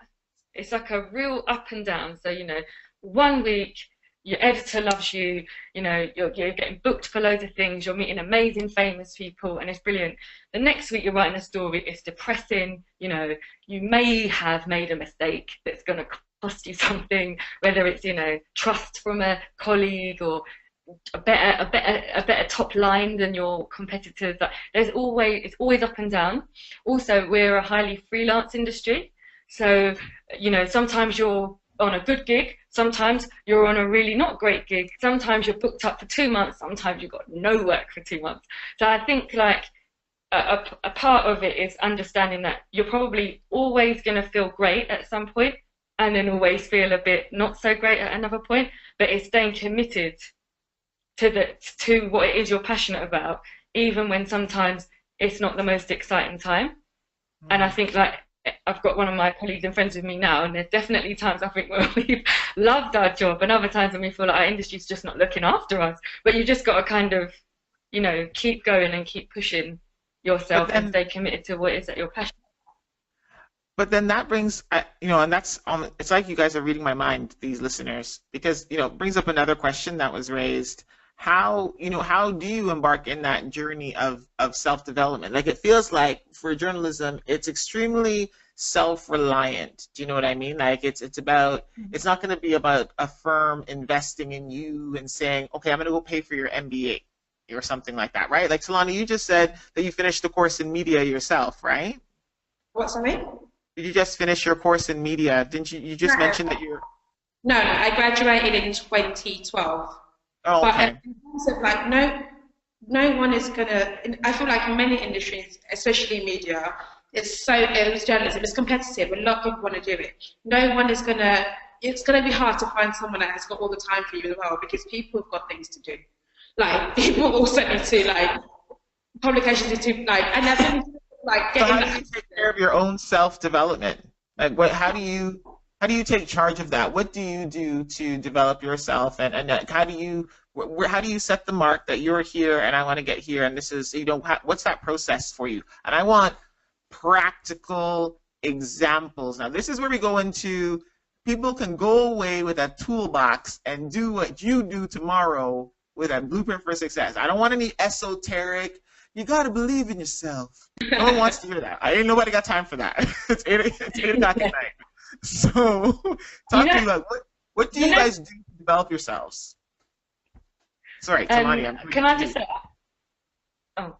It's like a real up and down. So, you know, one week your editor loves you, you know, you're getting booked for loads of things, you're meeting amazing famous people, and it's brilliant. The next week you're writing a story, it's depressing, you know, you may have made a mistake that's going to cost you something, whether it's, you know, trust from a colleague or a better top line than your competitors. Like, it's always up and down. Also, we're a highly freelance industry, so, you know, sometimes you're on a good gig, sometimes you're on a really not great gig, sometimes you're booked up for 2 months, sometimes you've got no work for 2 months. So I think like a part of it is understanding that you're probably always going to feel great at some point and then always feel a bit not so great at another point, but it's staying committed to what it is you're passionate about, even when sometimes it's not the most exciting time. And I think like I've got one of my colleagues and friends with me now, and there's definitely times I think where we've loved our job, and other times when we feel like our industry's just not looking after us. But you just got to kind of, you know, keep going and keep pushing yourself and stay committed to what it is that you're passionate about. But then that brings, you know, and that's, it's like you guys are reading my mind, these listeners, because, you know, it brings up another question that was raised. How, you know, how do you embark in that journey of self-development? Like, it feels like for journalism, it's extremely self-reliant. Do you know what I mean? Like, it's about, it's not going to be about a firm investing in you and saying, okay, I'm going to go pay for your MBA or something like that, right? Like, Tolani, you just said that you finished the course in media yourself, right? What's that mean? Did you just finish your course in media? Didn't you? You just mentioned that you're. No, I graduated in 2012. Oh, okay. But in terms of like, no one is gonna. I feel like in many industries, especially media, it's journalism. It's competitive. A lot of people want to do it. No one is gonna. It's gonna be hard to find someone that has got all the time for you as well, because people have got things to do. Like, people also need to, like, publications need to, like, and that's like getting. So how do you take care of your own self-development? Like, what? How do you take charge of that? What do you do to develop yourself? And how do you set the mark that you're here and I want to get here, and this is, you know, what's that process for you? And I want practical examples. Now, this is where we go into, people can go away with a toolbox and do what you do tomorrow with a blueprint for success. I don't want any esoteric, you got to believe in yourself. No one wants to hear that. Ain't nobody got time for that. It's 8 o'clock at night. So, talk to me about what do you guys do to develop yourselves? Sorry, Tolani. Can I just say? Oh.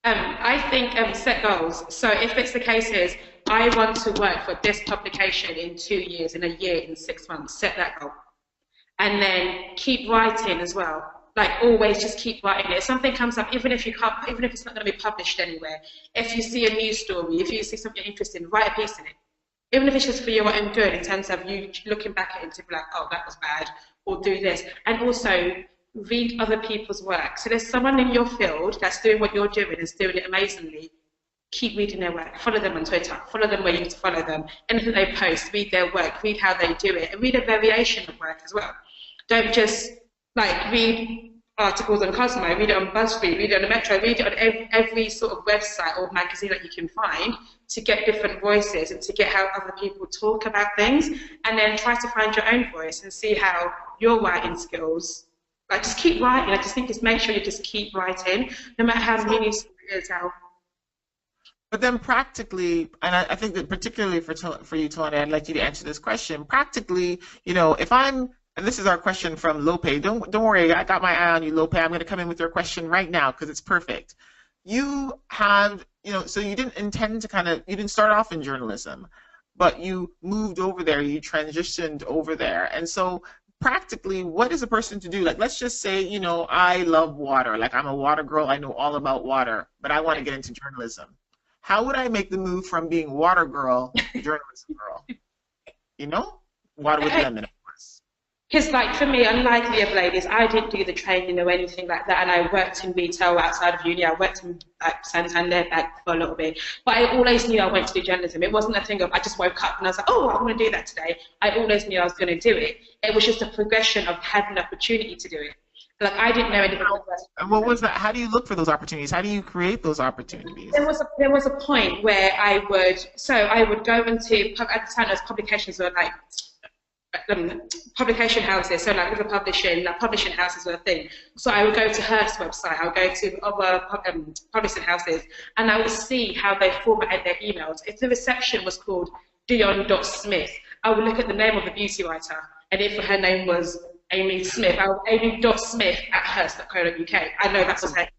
I think set goals. So if it's the case is, I want to work for this publication in 2 years, in a year, in 6 months, set that goal. And then keep writing as well. Like, always just keep writing. If something comes up, even if it's not going to be published anywhere, if you see a news story, if you see something interesting, write a piece in it. Even if it's just for your own good, in terms of you looking back at it to be like, oh, that was bad, or do this. And also, read other people's work. So there's someone in your field that's doing what you're doing, is doing it amazingly. Keep reading their work. Follow them on Twitter. Follow them where you need to follow them. Anything they post, read their work, read how they do it, and read a variation of work as well. Don't just like read articles on Cosmo, read it on BuzzFeed, read it on the Metro, read it on every sort of website or magazine that you can find, to get different voices and to get how other people talk about things, and then try to find your own voice and see how your writing skills, like, just keep writing. I just think just make sure you just keep writing, no matter how many it is out. But then practically, and I think that particularly for you, Tolani, I'd like you to answer this question. Practically, you know, if I'm, and this is our question from Lope. Don't worry, I got my eye on you, Lope. I'm going to come in with your question right now because it's perfect. You have, you know, so you didn't intend to you didn't start off in journalism, but you moved over there, you transitioned over there. And so practically, what is a person to do? Like, let's just say, you know, I love water. Like, I'm a water girl. I know all about water, but I want to get into journalism. How would I make the move from being water girl to journalism girl? You know? Water with lemon, of course. Because, like, for me, unlike the other ladies, I didn't do the training or anything like that, and I worked in retail outside of uni. I worked in Santander back for a little bit, but I always knew I wanted to do journalism. It wasn't a thing of I just woke up and I was like, oh, I want to do that today. I always knew I was going to do it. It was just a progression of having an opportunity to do it. Like, I didn't know anything about it. And what was that? How do you look for those opportunities? How do you create those opportunities? There was a point where I would go into, at the time, those publications were like, publication houses, so like with the publishing houses were a thing. So I would go to Hearst's website, I would go to other publishing houses, and I would see how they formatted their emails. If the reception was called Dion.Smith, I would look at the name of the beauty writer, and if her name was Amy Smith, I would amy.smith@hearst.co.uk. I know that was her.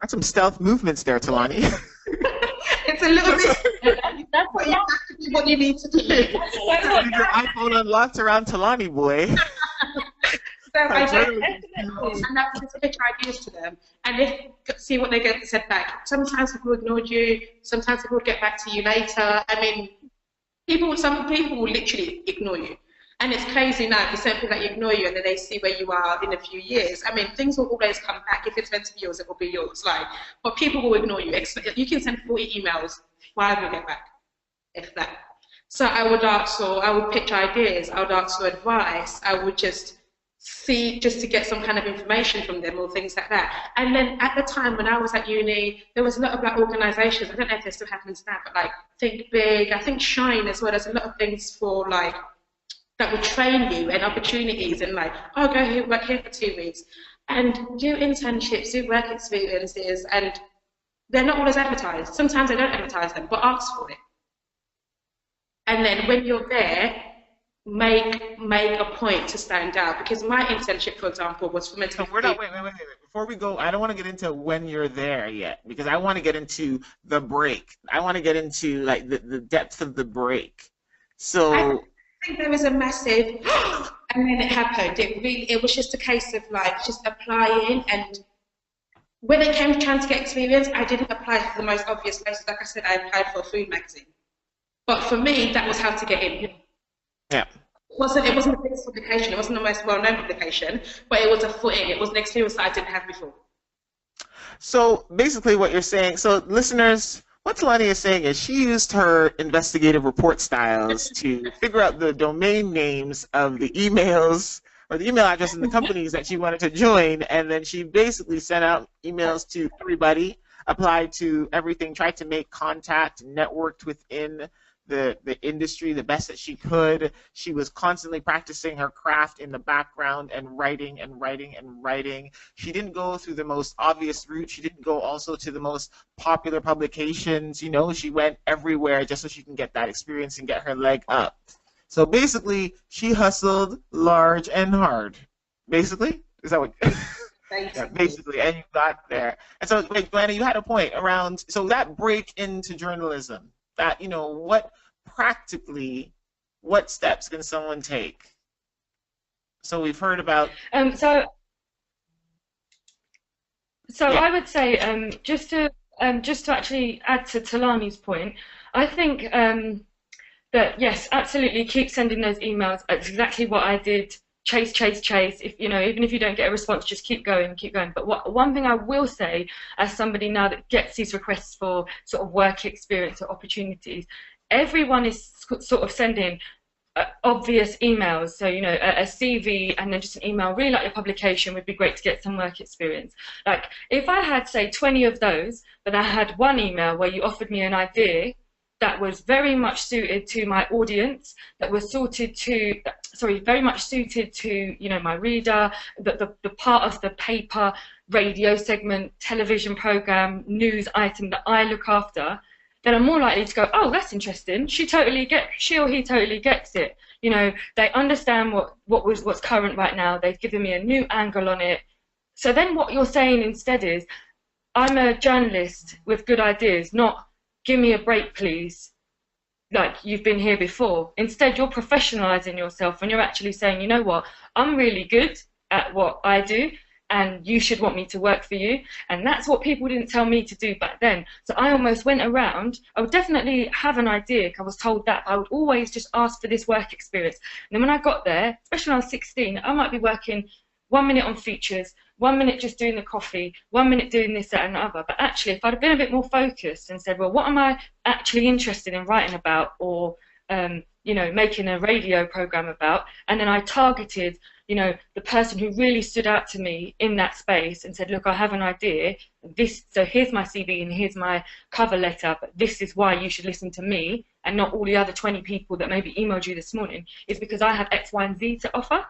That's some stealth movements there, Tolani. It's a little bit. That's what you need to do. Your iPhone unlocked around Tolani, boy. So I don't, and that's the pitch I use to them. And see what they get said back. Sometimes people ignored you. Sometimes people would get back to you later. I mean, some people will literally ignore you. And it's crazy now because some people that ignore you and then they see where you are in a few years. I mean, things will always come back. If it's meant to be yours, it will be yours. Like, but people will ignore you. You can send 40 emails, 5 will get back, if that. So I would ask, or I would pitch ideas. I would ask for advice. I would just see, just to get some kind of information from them or things like that. And then at the time when I was at uni, there was a lot of like organisations. I don't know if this still happens now, but like Think Big. I think Shine as well. There's a lot of things for like that will train you and opportunities and like, oh, go here, work here for 2 weeks and do internships, do work experiences, and they're not always advertised. Sometimes they don't advertise them, but ask for it. And then when you're there, make a point to stand out. Because my internship, for example, was for mental health. Wait. Before we go, I don't want to get into when you're there yet, because I want to get into the break. I want to get into like the depth of the break. So I think there was a massive, and then it happened. It was just a case of like just applying, and when it came to trying to get experience, I didn't apply for the most obvious places. Like I said, I applied for a food magazine, but for me, that was how to get in. Yeah. It wasn't the biggest publication. It wasn't the most well-known publication, but it was a foot in. It was an experience that I didn't have before. So basically, what you're saying, so listeners. What Tolani is saying is she used her investigative report styles to figure out the domain names of the emails or the email addresses in the companies that she wanted to join, and then she basically sent out emails to everybody, applied to everything, tried to make contact, networked within the industry the best that she could. She was constantly practicing her craft in the background and writing and writing and writing. She didn't go through the most obvious route. She didn't go also to the most popular publications. You know, she went everywhere just so she can get that experience and get her leg up. So basically, she hustled large and hard. Basically? Is that what? Yeah, basically, and you got there. And so, wait, Joanna, you had a point around, so that break into journalism, that, you know, what steps can someone take? So we've heard about. So Yeah. I would say just to actually add to Tolani's point, I think that yes, absolutely, keep sending those emails. That's exactly what I did. Chase. If you know, even if you don't get a response, just keep going. But one thing I will say, as somebody now that gets these requests for sort of work experience or opportunities, everyone is sort of sending obvious emails. So, you know, a CV and then just an email. Really like your publication. Would be great to get some work experience. Like if I had say 20 of those, but I had one email where you offered me an idea that was very much suited to my audience, that was very much suited to, you know, my reader, the part of the paper, radio segment, television program, news item that I look after, then I'm more likely to go, oh, that's interesting. She or he totally gets it. You know, they understand what's current right now. They've given me a new angle on it. So then what you're saying instead is, I'm a journalist with good ideas, not give me a break, please, like you've been here before. Instead, you're professionalizing yourself and you're actually saying, you know what, I'm really good at what I do and you should want me to work for you. And that's what people didn't tell me to do back then. So I almost went around. I would definitely have an idea. I was told that. I would always just ask for this work experience. And then when I got there, especially when I was 16, I might be working 1 minute on features, 1 minute just doing the coffee, 1 minute doing this, that, and the other. But actually, if I'd have been a bit more focused and said, well, what am I actually interested in writing about, or you know, making a radio program about, and then I targeted, you know, the person who really stood out to me in that space and said, look, I have an idea. So here's my CV and here's my cover letter, but this is why you should listen to me and not all the other 20 people that maybe emailed you this morning, is because I have X, Y, and Z to offer.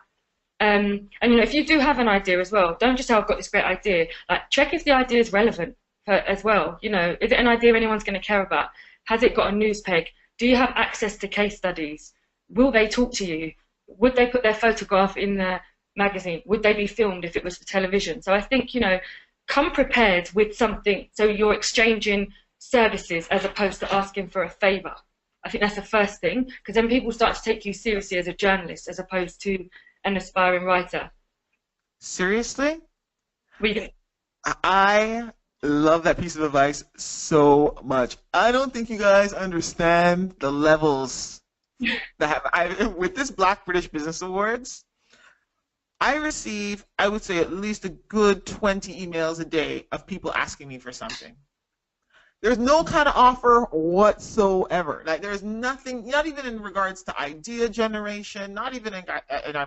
And you know, if you do have an idea as well, don't just say, I've got this great idea. Like, check if the idea is relevant as well. You know, is it an idea anyone's going to care about? Has it got a news peg? Do you have access to case studies? Will they talk to you? Would they put their photograph in the magazine? Would they be filmed if it was for television? So I think, you know, come prepared with something, so you're exchanging services as opposed to asking for a favour. I think that's the first thing, because then people start to take you seriously as a journalist as opposed to an aspiring writer. Seriously? I love that piece of advice so much. I don't think you guys understand the levels With this Black British Business Awards, I receive, I would say, at least a good 20 emails a day of people asking me for something. There's no kind of offer whatsoever. Like there's nothing, not even in regards to idea generation, not even in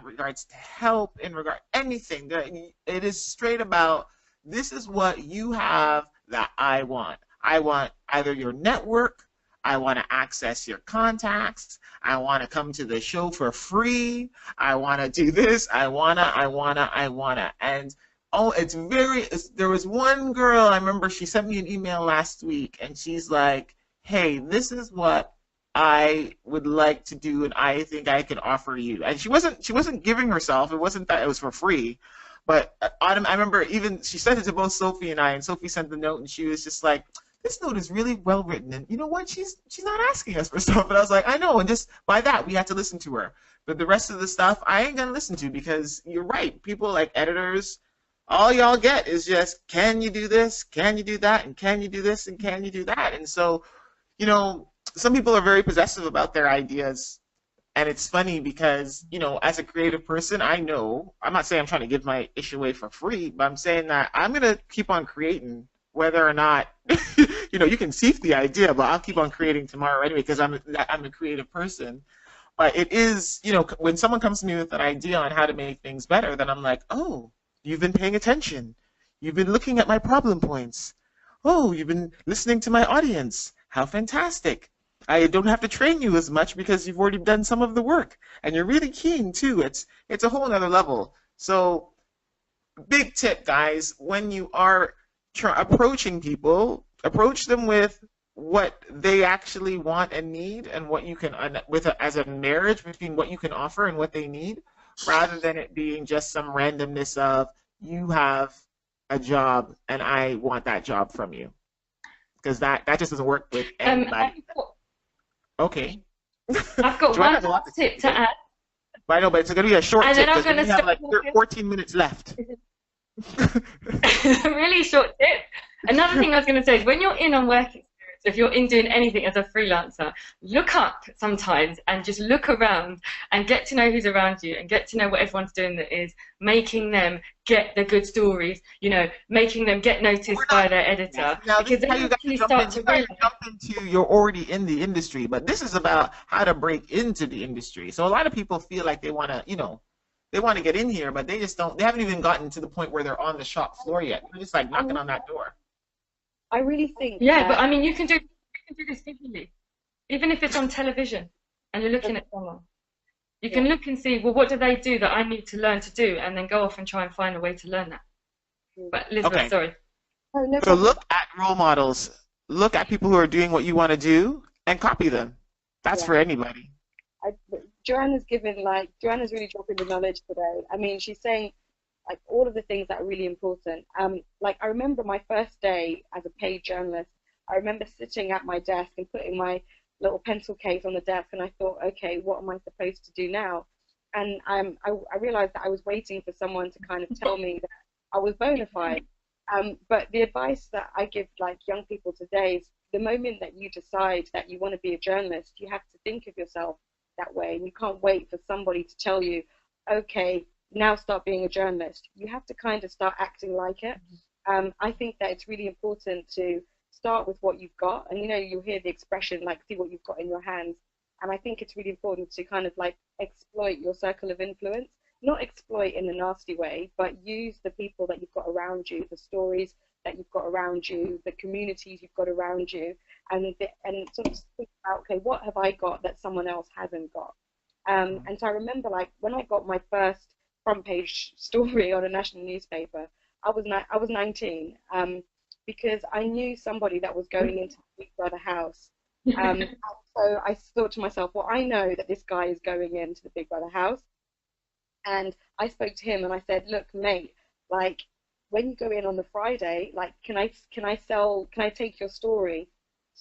regards to help, in regard anything. It is straight about this is what you have that I want. I want either your network, I want to access your contacts, I want to come to the show for free, I want to do this, I wanna. And oh, there was one girl, I remember she sent me an email last week, and she's like, hey, this is what I would like to do, and I think I can offer you. And she wasn't giving herself, it wasn't that it was for free, but I remember even, she sent it to both Sophie and I, and Sophie sent the note, and she was just like, this note is really well written, and you know what, she's not asking us for stuff. And I was like, I know, and just by that, we had to listen to her. But the rest of the stuff, I ain't gonna listen to, because you're right, people like editors, all y'all get is just, can you do this? Can you do that? And can you do this? And can you do that? And so, you know, some people are very possessive about their ideas. And it's funny because, you know, as a creative person, I know, I'm not saying I'm trying to give my ish away for free, but I'm saying that I'm going to keep on creating whether or not, you know, you can see the idea, but I'll keep on creating tomorrow anyway because I'm a creative person. But it is, you know, when someone comes to me with an idea on how to make things better, then I'm like, oh, you've been paying attention. You've been looking at my problem points. Oh, you've been listening to my audience. How fantastic. I don't have to train you as much because you've already done some of the work. And you're really keen, too. It's a whole other level. So, big tip, guys, when you are approaching people, approach them with what they actually want and need, and what you can, as a marriage between what you can offer and what they need, rather than it being just some randomness of, you have a job and I want that job from you. Because that just doesn't work with anybody. Okay. I've got one last tip to add. I know, but it's going to be a short tip because we have like 14 minutes left. Really short tip. Another thing I was going to say is when you're in on work experience, if you're in doing anything as a freelancer, look up sometimes and just look around and get to know who's around you and get to know what everyone's doing that is making them get the good stories, you know, making them get noticed by their editor. Now, because then you actually start to realize. Jump into, you're already in the industry, but this is about how to break into the industry. So a lot of people feel like they want to, you know, they want to get in here, but they just don't, they haven't even gotten to the point where they're on the shop floor yet. They're just like knocking on that door. I really think. Yeah, but I mean, you can do this visually, even if it's on television, and you're looking at someone. You can look and see, well, what do they do that I need to learn to do, and then go off and try and find a way to learn that. But Elizabeth, sorry. Oh, no So look at role models, look at people who are doing what you want to do, and copy them. That's for anybody. Joanna's really dropping the knowledge today. I mean, she's saying like all of the things that are really important. Like I remember my first day as a paid journalist, I remember sitting at my desk and putting my little pencil case on the desk, and I thought, okay, what am I supposed to do now? And I realized that I was waiting for someone to kind of tell me that I was bona fide. But the advice that I give like young people today is the moment that you decide that you want to be a journalist, you have to think of yourself that way. And you can't wait for somebody to tell you, okay, now start being a journalist. You have to kind of start acting like it. I think that it's really important to start with what you've got, and you know, you'll hear the expression like, see what you've got in your hands. And I think it's really important to kind of like exploit your circle of influence, not exploit in a nasty way, but use the people that you've got around you, the stories that you've got around you, the communities you've got around you, and sort of think about, okay, what have I got that someone else hasn't got? And so I remember like when I got my first front page story on a national newspaper, I was 19, because I knew somebody that was going into the Big Brother house. So I thought to myself, well, I know that this guy is going into the Big Brother house. And I spoke to him and I said, look, mate, like when you go in on the Friday, like, can I take your story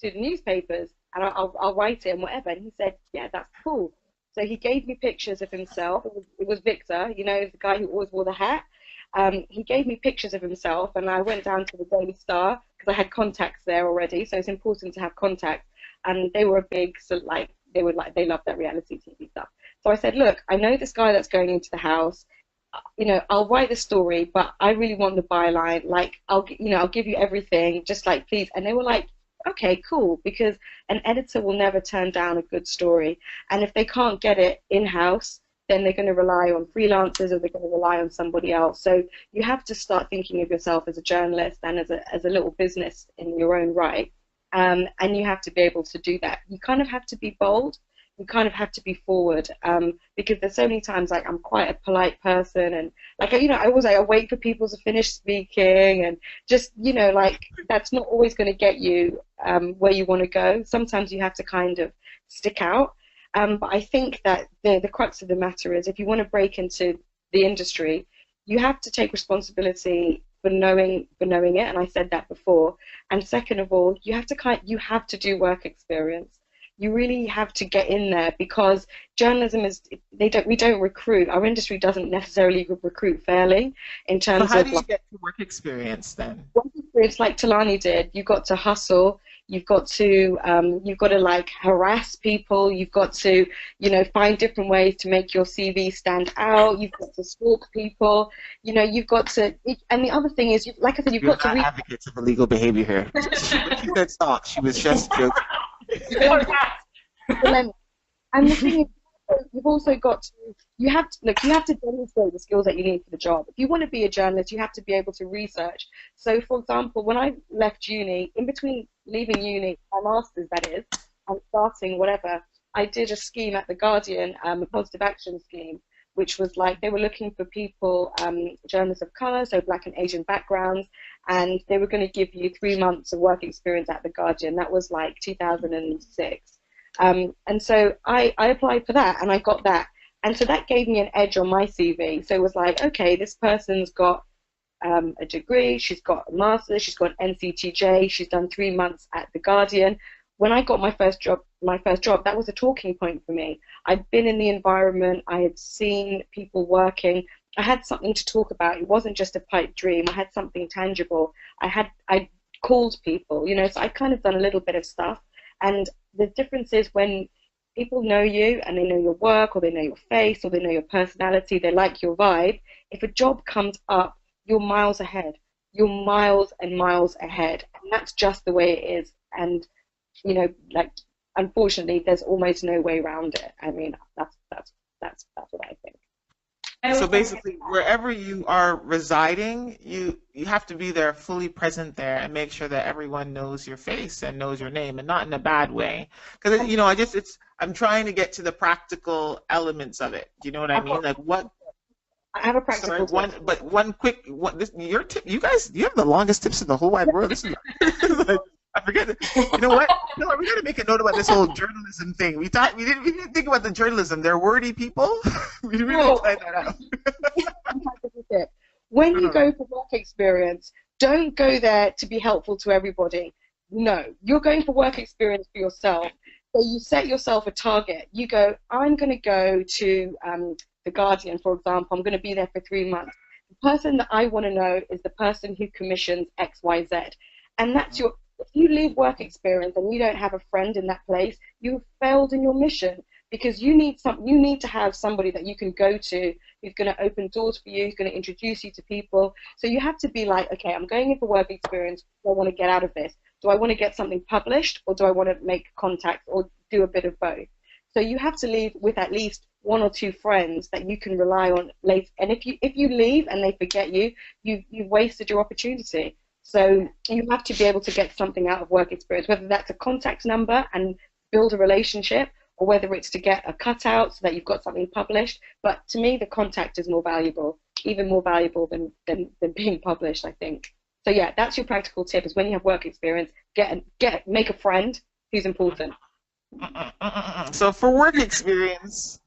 to the newspapers and I'll write it and whatever. And he said, yeah, that's cool. So he gave me pictures of himself. It was Victor, you know, the guy who always wore the hat. He gave me pictures of himself, and I went down to the Daily Star because I had contacts there already, so it's important to have contacts. And they were big, so like they love that reality TV stuff. So I said, look, I know this guy that's going into the house. I'll write the story, but I really want the byline. Like, I'll give you everything, just like, please. And they were like, okay, cool, because an editor will never turn down a good story. And if they can't get it in-house, then they're going to rely on freelancers or they're going to rely on somebody else. So you have to start thinking of yourself as a journalist and as a little business in your own right. And you have to be able to do that. You kind of have to be bold. You kind of have to be forward, because there's so many times, like, I'm quite a polite person, and like, I wait for people to finish speaking, and just, like, that's not always going to get you where you want to go. Sometimes you have to kind of stick out. But I think that the crux of the matter is, if you want to break into the industry, you have to take responsibility for knowing it, and I said that before. And second of all, you have to do work experience. You really have to get in there, because journalism we don't recruit. Our industry doesn't necessarily recruit fairly in terms of. So how do you get to work experience then? Work experience, like Tolani did. You've got to hustle. You've got to like harass people. You've got to find different ways to make your CV stand out. You've got to stalk people. You've got to. And the other thing is, like I said, you've got to. You're not advocates of illegal behavior here. When she said stop, she was just joking. And the thing is, you've also got to, you have to demonstrate the skills that you need for the job. If you want to be a journalist, you have to be able to research. So, for example, when I left uni, in between leaving uni, my master's that is, and starting whatever, I did a scheme at The Guardian, a positive action scheme, which was like, they were looking for people, journalists of colour, so Black and Asian backgrounds, and they were going to give you 3 months of work experience at The Guardian. That was like 2006. And so I applied for that, and I got that. And so that gave me an edge on my CV. So it was like, okay, this person's got a degree, she's got a master's, she's got an NCTJ, she's done 3 months at The Guardian. When I got my first job, that was a talking point for me. I'd been in the environment, I had seen people working, I had something to talk about. It wasn't just a pipe dream, I had something tangible. I called people, so I kind of done a little bit of stuff. And the difference is, when people know you and they know your work, or they know your face, or they know your personality, they like your vibe, if a job comes up, you're miles ahead. You're miles and miles ahead. And that's just the way it is. And like, unfortunately, there's almost no way around it. I mean, that's what I think. So basically, wherever you are residing, you have to be there, fully present there, and make sure that everyone knows your face and knows your name, and not in a bad way. Because I'm trying to get to the practical elements of it. Do you know what I mean? Like, what? I have a practical tip. One quick. Your tip. You guys, you have the longest tips in the whole wide world. This is like, I forget it. You know what? No, we got to make a note about this whole journalism thing. We didn't think about the journalism. They're wordy people. We really find that out. When you go for work experience, don't go there to be helpful to everybody. No, you're going for work experience for yourself. So you set yourself a target. You go, I'm going to go to The Guardian, for example. I'm going to be there for 3 months. The person that I want to know is the person who commissions X, Y, Z. And that's your. If you leave work experience and you don't have a friend in that place, you've failed in your mission, because you need to have somebody that you can go to who's going to open doors for you, who's going to introduce you to people. So you have to be like, okay, I'm going in for work experience. What do I want to get out of this? Do I want to get something published, or do I want to make contacts, or do a bit of both? So you have to leave with at least 1 or 2 friends that you can rely on later. And if you leave and they forget you, you've wasted your opportunity. So you have to be able to get something out of work experience, whether that's a contact number and build a relationship, or whether it's to get a cutout so that you've got something published. But to me, the contact is more valuable, even more valuable than being published, I think. So yeah, that's your practical tip, is when you have work experience, make a friend who's important. So for work experience,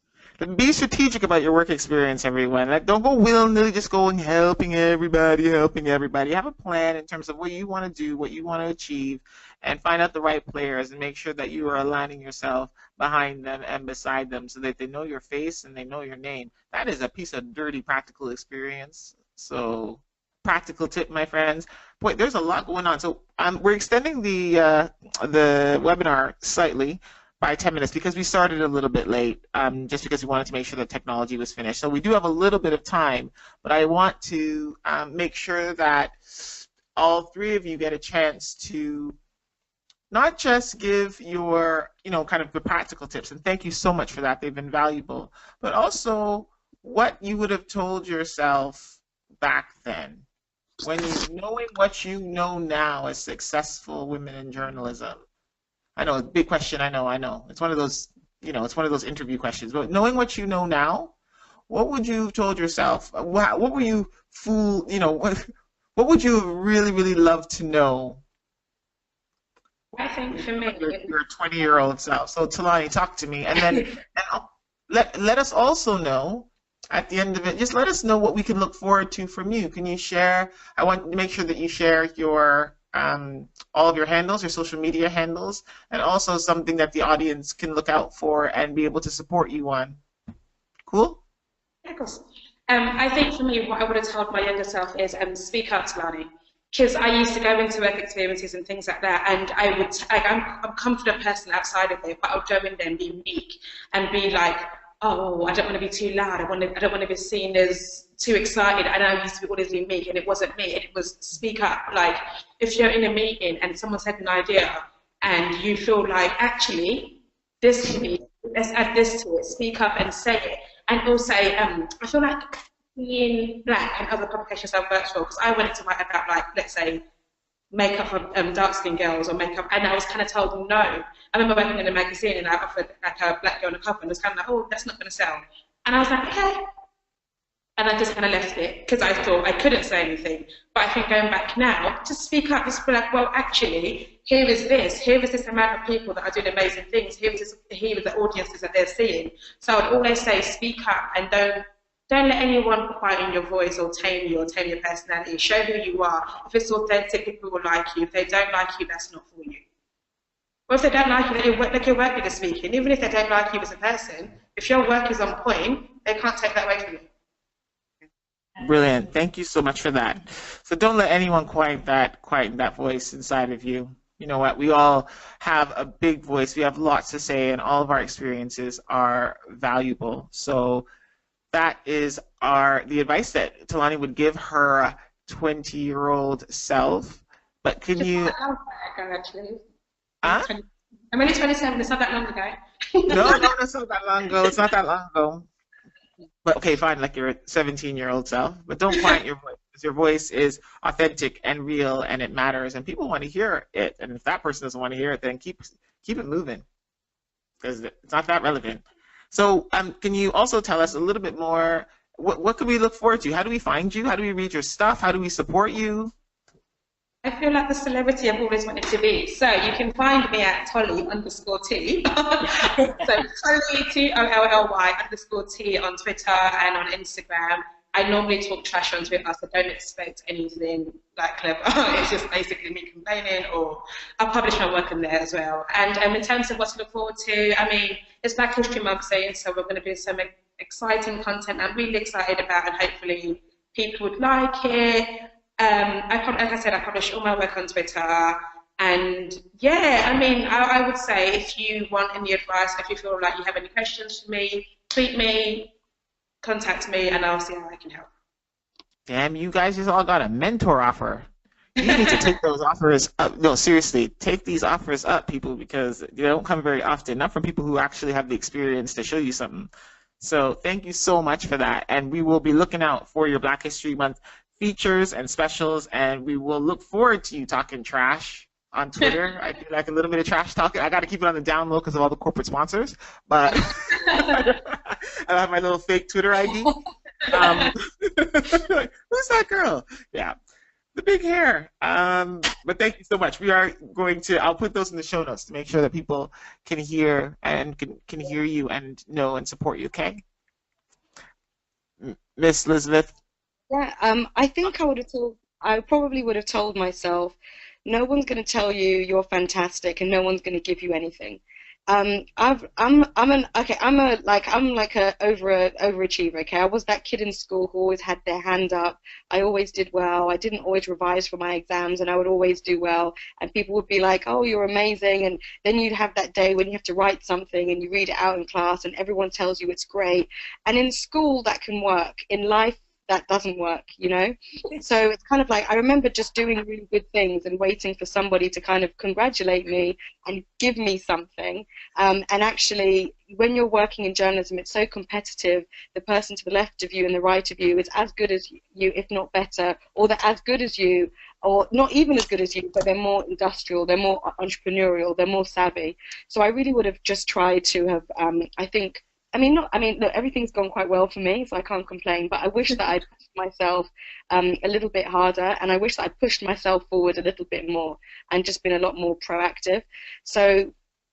be strategic about your work experience, everyone. Like, don't go willy-nilly just going helping everybody. Have a plan in terms of what you want to do, what you want to achieve, and find out the right players, and make sure that you are aligning yourself behind them and beside them, so that they know your face and they know your name. That is a piece of dirty practical experience. So, practical tip, my friends. Boy, there's a lot going on. So we're extending the webinar slightly. by 10 minutes because we started a little bit late, just because we wanted to make sure that technology was finished. So we do have a little bit of time, but I want to make sure that all three of you get a chance to not just give your, kind of the practical tips, and thank you so much for that, they've been valuable, but also what you would have told yourself back then, when knowing what you know now as successful women in journalism. I know, big question, I know. It's one of those, it's one of those interview questions, but knowing what you know now, what would you have told yourself? What were you what would you really, really love to know? I think for me, your 20-year-old self. So Tolani, talk to me, and then let us also know at the end of it. Just let us know what we can look forward to from you. Can you share? I want to make sure that you share your all of your handles, your social media handles, and also something that the audience can look out for and be able to support you on. Cool? Yeah, of course. I think for me, what I would have told my younger self is speak up, Tolani. Because I used to go into work experiences and things like that, and I'm a confident person outside of it, but I would go in there and be meek and be like, oh, I don't want to be too loud. I don't want to be seen as too excited. And I used to be always be meek, and it wasn't me. It was speak up. Like if you're in a meeting and someone's had an idea, and you feel like actually this can be, let's add this to it. Speak up and say it. And also, I feel like being black and other publications I've worked for, because I went to write about, like, let's say, makeup for dark-skinned girls or makeup, and I was kind of told no. I remember working in a magazine and I offered like a black girl in a cover, and it was kind of like, oh, that's not going to sell. And I was like, okay. And I just kind of left it because I thought I couldn't say anything. But I think going back now, just speak up, just be like, well, actually, here is this amount of people that are doing amazing things, here are the audiences that they're seeing. So I would always say speak up and don't let anyone quieten your voice or tame you or tame your personality. Show who you are. If it's authentic, people will like you. If they don't like you, that's not for you. Or if they don't like you, let your work be the speaking. Even if they don't like you as a person, if your work is on point, they can't take that away from you. Brilliant. Thank you so much for that. So don't let anyone quieten that voice inside of you. You know what? We all have a big voice. We have lots to say, and all of our experiences are valuable. So that is the advice that Tolani would give her 20-year-old self. But can you? Actually. Huh? I'm only 27. It's not that long ago. No, it's not that long ago. It's not that long ago. But okay, fine, like your 17-year-old self. But don't quiet your voice. Your voice is authentic and real, and it matters, and people want to hear it. And if that person doesn't want to hear it, then keep it moving, because it's not that relevant. So can you also tell us a little bit more, what can we look forward to? How do we find you? How do we read your stuff? How do we support you? I feel like the celebrity I've always wanted to be. So you can find me at Tolly_T. So Tolly, Tolly_T on Twitter and on Instagram. I normally talk trash on Twitter, so don't expect anything like clever. It's just basically me complaining, or I'll publish my work in there as well. And in terms of what to look forward to, I mean, it's Black History Month soon, so we're going to do some exciting content I'm really excited about, and hopefully people would like it. Like I said, I publish all my work on Twitter. And yeah, I mean, I would say if you want any advice, if you feel like you have any questions for me, tweet me, contact me, and I'll see how I can help. Damn, you guys just all got a mentor offer. You need to take those offers up. No, seriously, take these offers up, people, because they don't come very often. Not from people who actually have the experience to show you something. So thank you so much for that. And we will be looking out for your Black History Month features and specials, and we will look forward to you talking trash on Twitter. I do like a little bit of trash talking. I got to keep it on the down low because of all the corporate sponsors, but I have my little fake Twitter ID. Who's that girl? Yeah, the big hair. But thank you so much. We are going to, I'll put those in the show notes to make sure that people can hear and can hear you and know and support you, okay? Miss Elizabeth? Yeah, I think I probably would have told myself, no one's going to tell you you're fantastic and no one's going to give you anything. I'm like a overachiever. Okay, I was that kid in school who always had their hand up. I always did well. I didn't always revise for my exams, and I would always do well. And people would be like, "Oh, you're amazing!" And then you'd have that day when you have to write something and you read it out in class, and everyone tells you it's great. And in school, that can work. In life, that doesn't work, you know? So it's kind of like I remember just doing really good things and waiting for somebody to kind of congratulate me and give me something. And actually, when you're working in journalism, it's so competitive. The person to the left of you and the right of you is as good as you, if not better, or they're as good as you, or not even as good as you, but they're more industrial, they're more entrepreneurial, they're more savvy. So I really would have just tried to have, look, everything's gone quite well for me, so I can't complain, but I wish that I'd pushed myself a little bit harder, and I wish that I'd pushed myself forward a little bit more and just been a lot more proactive. So,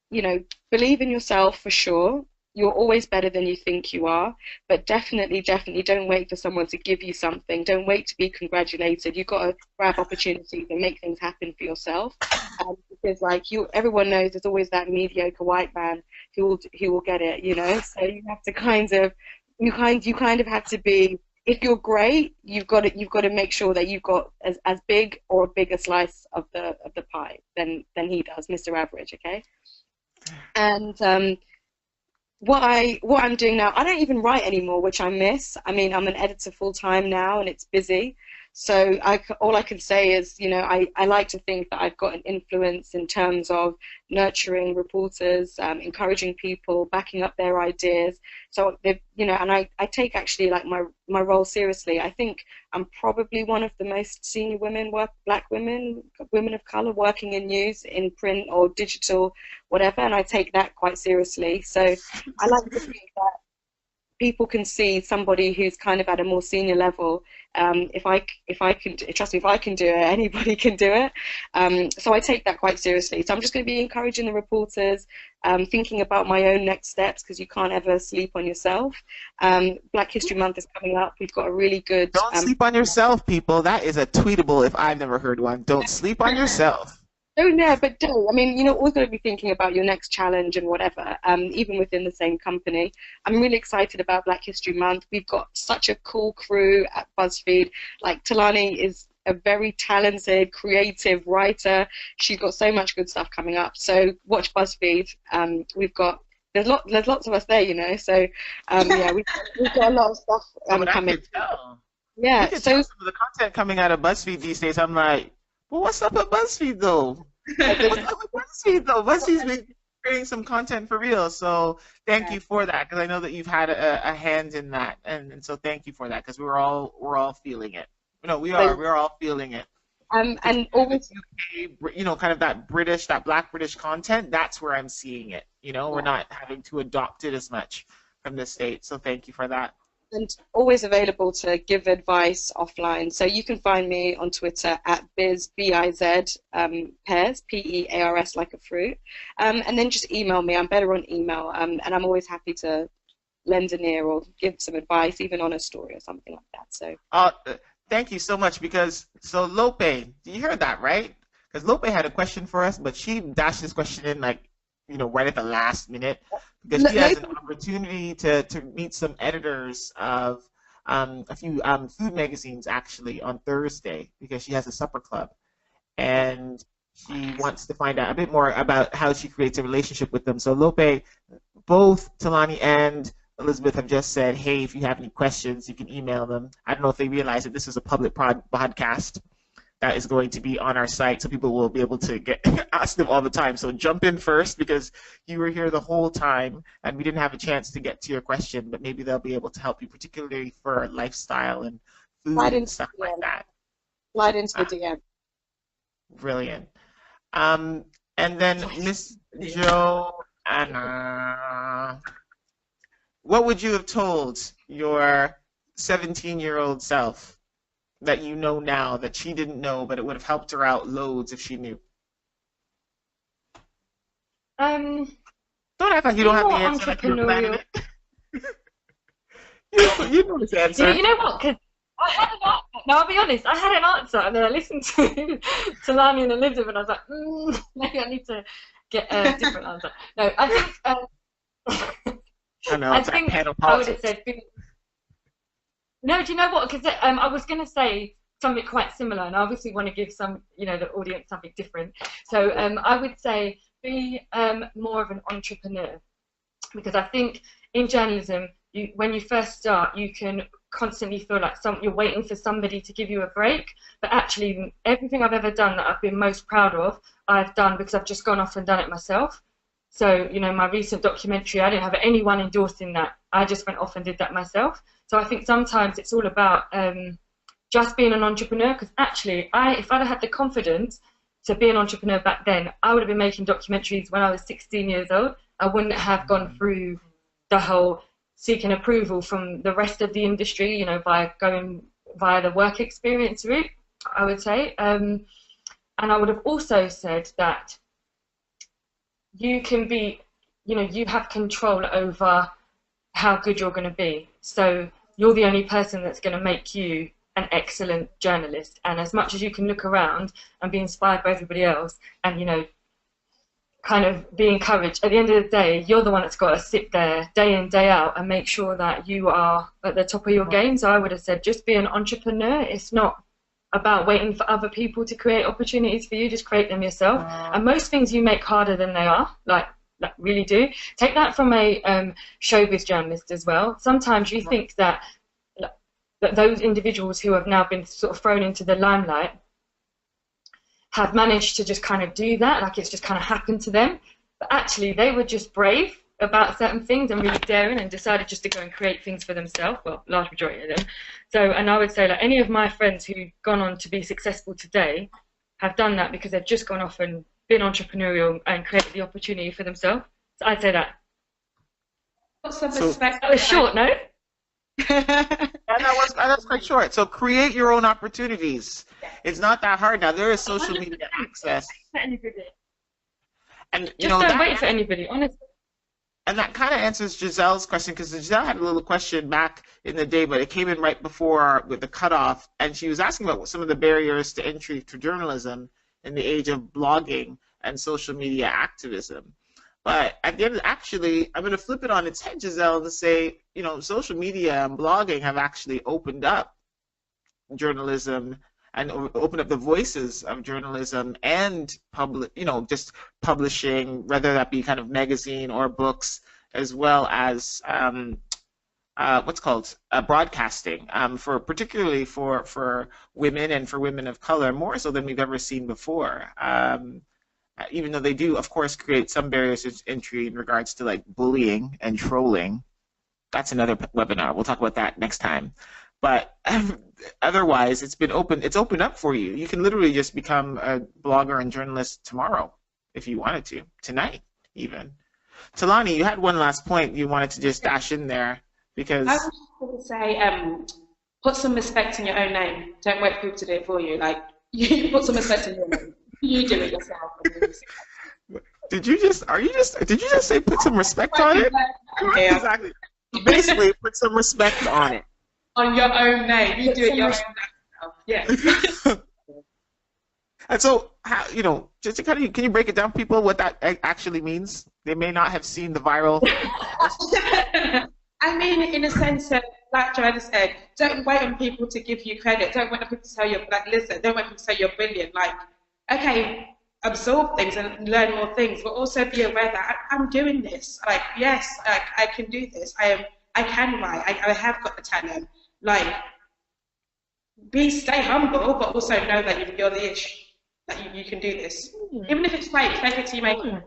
you know, believe in yourself for sure. You're always better than you think you are, but definitely don't wait for someone to give you something. Don't wait to be congratulated. You've got to grab opportunities and make things happen for yourself. Because everyone knows there's always that mediocre white man who will get it, you know. So you have to you kind of have to be. If you're great, you've got to make sure that you've got as big or a bigger slice of the pie than he does, Mr. Average. Okay, and what I'm doing now, I don't even write anymore, which I miss. I mean, I'm an editor full time now, and it's busy. So all I can say is, you know, I like to think that I've got an influence in terms of nurturing reporters, encouraging people, backing up their ideas. So, you know, and I take actually like my role seriously. I think I'm probably one of the most senior black women of color working in news, in print or digital, whatever, and I take that quite seriously. So I like to think that people can see somebody who's kind of at a more senior level. If I can, trust me, if I can do it, anybody can do it. So I take that quite seriously. So I'm just going to be encouraging the reporters, thinking about my own next steps, because you can't ever sleep on yourself. Black History Month is coming up. We've got a really good... Don't sleep on yourself, people. That is a tweetable if I've never heard one. Don't sleep on yourself. Don't. I mean, you're always going to be thinking about your next challenge and whatever, even within the same company. I'm really excited about Black History Month. We've got such a cool crew at BuzzFeed. Like, Tolani is a very talented, creative writer. She's got so much good stuff coming up. So watch BuzzFeed. There's lots of us there, you know. So yeah, we've got a lot of stuff coming. I can tell. Yeah. You can tell some of the content coming out of BuzzFeed these days. I'm like, well, what's up with BuzzFeed though? BuzzFeed's been creating some content for real. So thank you for that, because I know that you've had a hand in that, and so thank you for that, because we're all feeling it. No, we're all feeling it. And always, UK, you know, kind of that Black British content. That's where I'm seeing it. You know, we're not having to adopt it as much from the States. So thank you for that. And always available to give advice offline. So you can find me on Twitter at Biz, B-I-Z, Pears, P-E-A-R-S, like a fruit. And then just email me. I'm better on email. And I'm always happy to lend an ear or give some advice, even on a story or something like that. So. Thank you so much, so Lope, you heard that, right? Because Lope had a question for us, but she dashed this question in like, you know, right at the last minute, because she has an opportunity to meet some editors of a few food magazines actually on Thursday, because she has a supper club, and she wants to find out a bit more about how she creates a relationship with them. So Lope, both Tolani and Elizabeth have just said, hey, if you have any questions, you can email them. I don't know if they realize that this is a public podcast that is going to be on our site, so people will be able to ask them all the time. So jump in first, because you were here the whole time and we didn't have a chance to get to your question, but maybe they'll be able to help you, particularly for lifestyle and food and stuff like that. Slide into the DM. Brilliant. And then Miss Joanna, what would you have told your 17-year-old self that you know now that she didn't know, but it would have helped her out loads if she knew? Don't act like you don't have the answer. Like you're planning it. you know this answer. You know what? Because I had an answer. No, I'll be honest. I had an answer, and then I listened to Tolani and Elizabeth, and I was like, maybe I need to get a different answer. No, I think. I know, I it's think panel I would have politics. said. No, do you know what? Because I was going to say something quite similar, and I obviously want to give some, the audience something different. So I would say be more of an entrepreneur, because I think in journalism, when you first start, you can constantly feel like you're waiting for somebody to give you a break. But actually, everything I've ever done that I've been most proud of, I've done because I've just gone off and done it myself. So, my recent documentary, I didn't have anyone endorsing that. I just went off and did that myself. So I think sometimes it's all about just being an entrepreneur, because actually, if I'd had the confidence to be an entrepreneur back then, I would have been making documentaries when I was 16 years old. I wouldn't have gone through the whole seeking approval from the rest of the industry, by going via the work experience route, I would say. And I would have also said that you can be, you have control over how good you're going to be. So you're the only person that's going to make you an excellent journalist. And as much as you can look around and be inspired by everybody else and, kind of be encouraged, at the end of the day, you're the one that's got to sit there day in, day out and make sure that you are at the top of your game. So I would have said just be an entrepreneur. It's not about waiting for other people to create opportunities for you, just create them yourself. And most things you make harder than they are, like really do. Take that from a showbiz journalist as well. Sometimes you think that those individuals who have now been sort of thrown into the limelight have managed to just kind of do that, like it's just kind of happened to them. But actually, they were just brave about certain things and really daring and decided just to go and create things for themselves, well, large majority of them. So, and I would say that any of my friends who've gone on to be successful today have done that because they've just gone off and been entrepreneurial and created the opportunity for themselves. So I'd say that. What's the perspective? That was short, no? And that's quite short. So create your own opportunities. It's not that hard now. There is social media access. And just don't wait for anybody, honestly. And that kind of answers Giselle's question, because Giselle had a little question back in the day, but it came in right before with the cutoff, and she was asking about some of the barriers to entry to journalism in the age of blogging and social media activism. But at the end, actually, I'm going to flip it on its head, Giselle, to say, social media and blogging have actually opened up journalism and opened up the voices of journalism and just publishing, whether that be kind of magazine or books, as well as broadcasting, particularly for women and for women of color, more so than we've ever seen before. Even though they do, of course, create some barriers to entry in regards to like bullying and trolling. That's another webinar. We'll talk about that next time. But otherwise, it's opened up for you. You can literally just become a blogger and journalist tomorrow if you wanted to, tonight even. Tolani, you had one last point you wanted to just dash in there, because I was just going to say, put some respect in your own name. Don't wait for people to do it for you. Like, you put some respect in your name. You do it yourself. Did you just say put some respect on it? Yeah. Exactly. Basically, put some respect on it. On your own name. You do it your own name. Yeah. And so, just to can you break it down for people what that actually means? They may not have seen the viral. I mean, in a sense of, like Joanna said, don't wait on people to give you credit. Don't wait on people to tell you, listen, don't wait on people to say you're brilliant. Like, okay, absorb things and learn more things, but also be aware that I'm doing this. Like, yes, I can do this. I can write. I have got the talent. Like, stay humble, but also know that you're the ish. That you can do this. Even if it's fake it till you make it.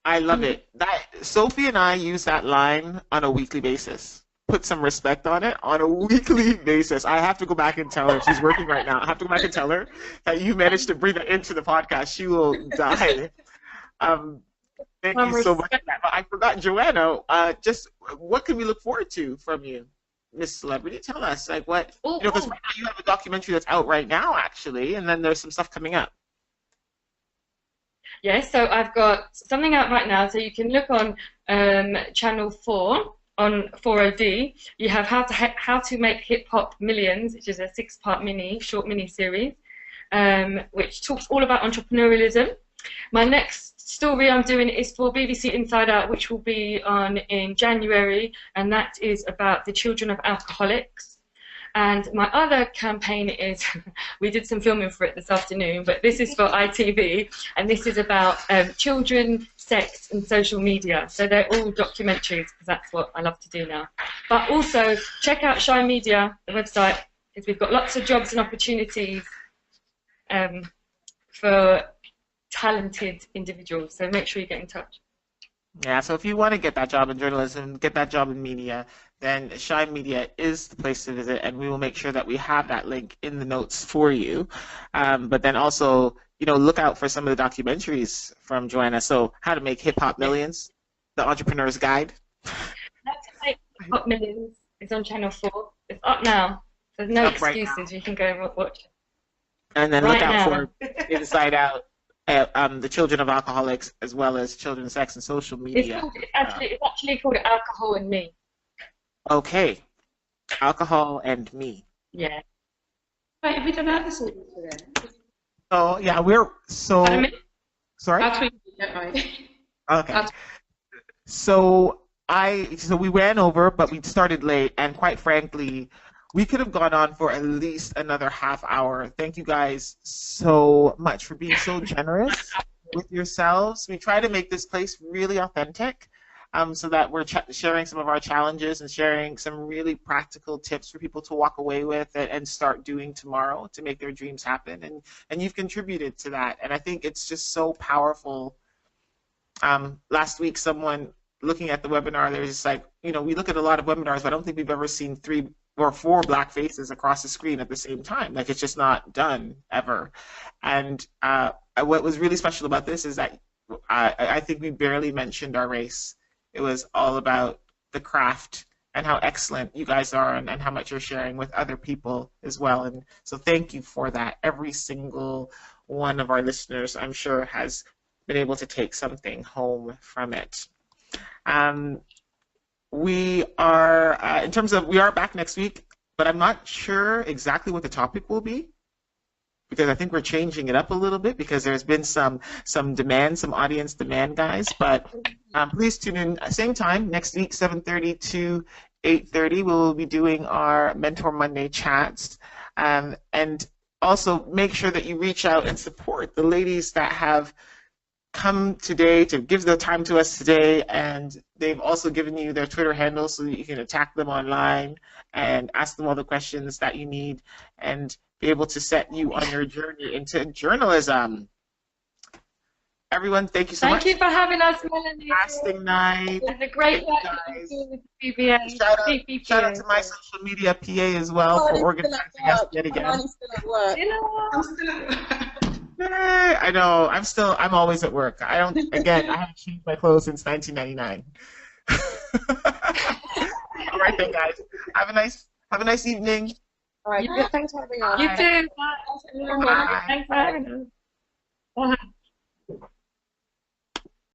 I love it. Sophie and I use that line on a weekly basis. Put some respect on it on a weekly basis. I have to go back and tell her. She's working right now. I have to go back and tell her that you managed to bring that into the podcast. She will die. Thank you so much for that. But I forgot, Joanna, just what can we look forward to from you, Miss Celebrity? Tell us, like, what, because right now you have a documentary that's out right now, actually, and then there's some stuff coming up. Yes, so I've got something out right now, so you can look on Channel 4, on 4OD. You have How to Make Hip Hop Millions, which is a 6-part short mini series, which talks all about entrepreneurialism. My next story I'm doing is for BBC Inside Out, which will be on in January, and that is about the children of alcoholics. And my other campaign is, we did some filming for it this afternoon, but this is for ITV, and this is about children, sex, and social media. So they're all documentaries, because that's what I love to do now. But also, check out Shine Media, the website, because we've got lots of jobs and opportunities for talented individuals. So make sure you get in touch. Yeah, so if you want to get that job in journalism, get that job in media, then Shine Media is the place to visit, and we will make sure that we have that link in the notes for you. But then also, you know, look out for some of the documentaries from Joanna. So, How to Make Hip Hop Millions, The Entrepreneur's Guide. How to Make Hip Hop Millions is on Channel 4. It's up now. There's no excuses. Right, you can go and watch it. And then look out for Inside Out. The children of alcoholics, as well as children, sex, and social media. It's actually called Alcohol and Me. Okay, Alcohol and Me. Yeah. Wait, have we done other series today? Oh yeah, we're so. Sorry. I'll tweet you, don't worry. Okay. So we ran over, but we started late, and quite frankly, we could have gone on for at least another half hour. Thank you guys so much for being so generous with yourselves. We try to make this place really authentic, so that we're sharing some of our challenges and sharing some really practical tips for people to walk away with and start doing tomorrow to make their dreams happen. And you've contributed to that. And I think it's just so powerful. Last week, someone looking at the webinar, they was just like, you know, we look at a lot of webinars, but I don't think we've ever seen 3 or 4 black faces across the screen at the same time. Like, it's just not done ever. And what was really special about this is that I think we barely mentioned our race. It was all about the craft and how excellent you guys are, and how much you're sharing with other people as well. And so thank you for that. Every single one of our listeners, I'm sure, has been able to take something home from it. We are, we are back next week, but I'm not sure exactly what the topic will be, because I think we're changing it up a little bit, because there's been some demand, some audience demand, guys. But please tune in same time next week, 7:30 to 8:30. We'll be doing our Mentor Monday chats, and also make sure that you reach out and support the ladies that have come today to give their time to us today, and they've also given you their Twitter handles so that you can attack them online and ask them all the questions that you need and be able to set you on your journey into journalism. Everyone, thank you so much. Thank you for having us, Melanie. Fantastic night. It's a great work that you do with the BBBA. Shout out to my social media PA as well for organizing us yet again. I'm still at work. I'm still at work. I know. I'm always at work. I haven't changed my clothes since 1999. All right then, guys. Have a nice evening. All right. Thanks for having us. You too. Bye. Bye. Thanks for having us. Bye.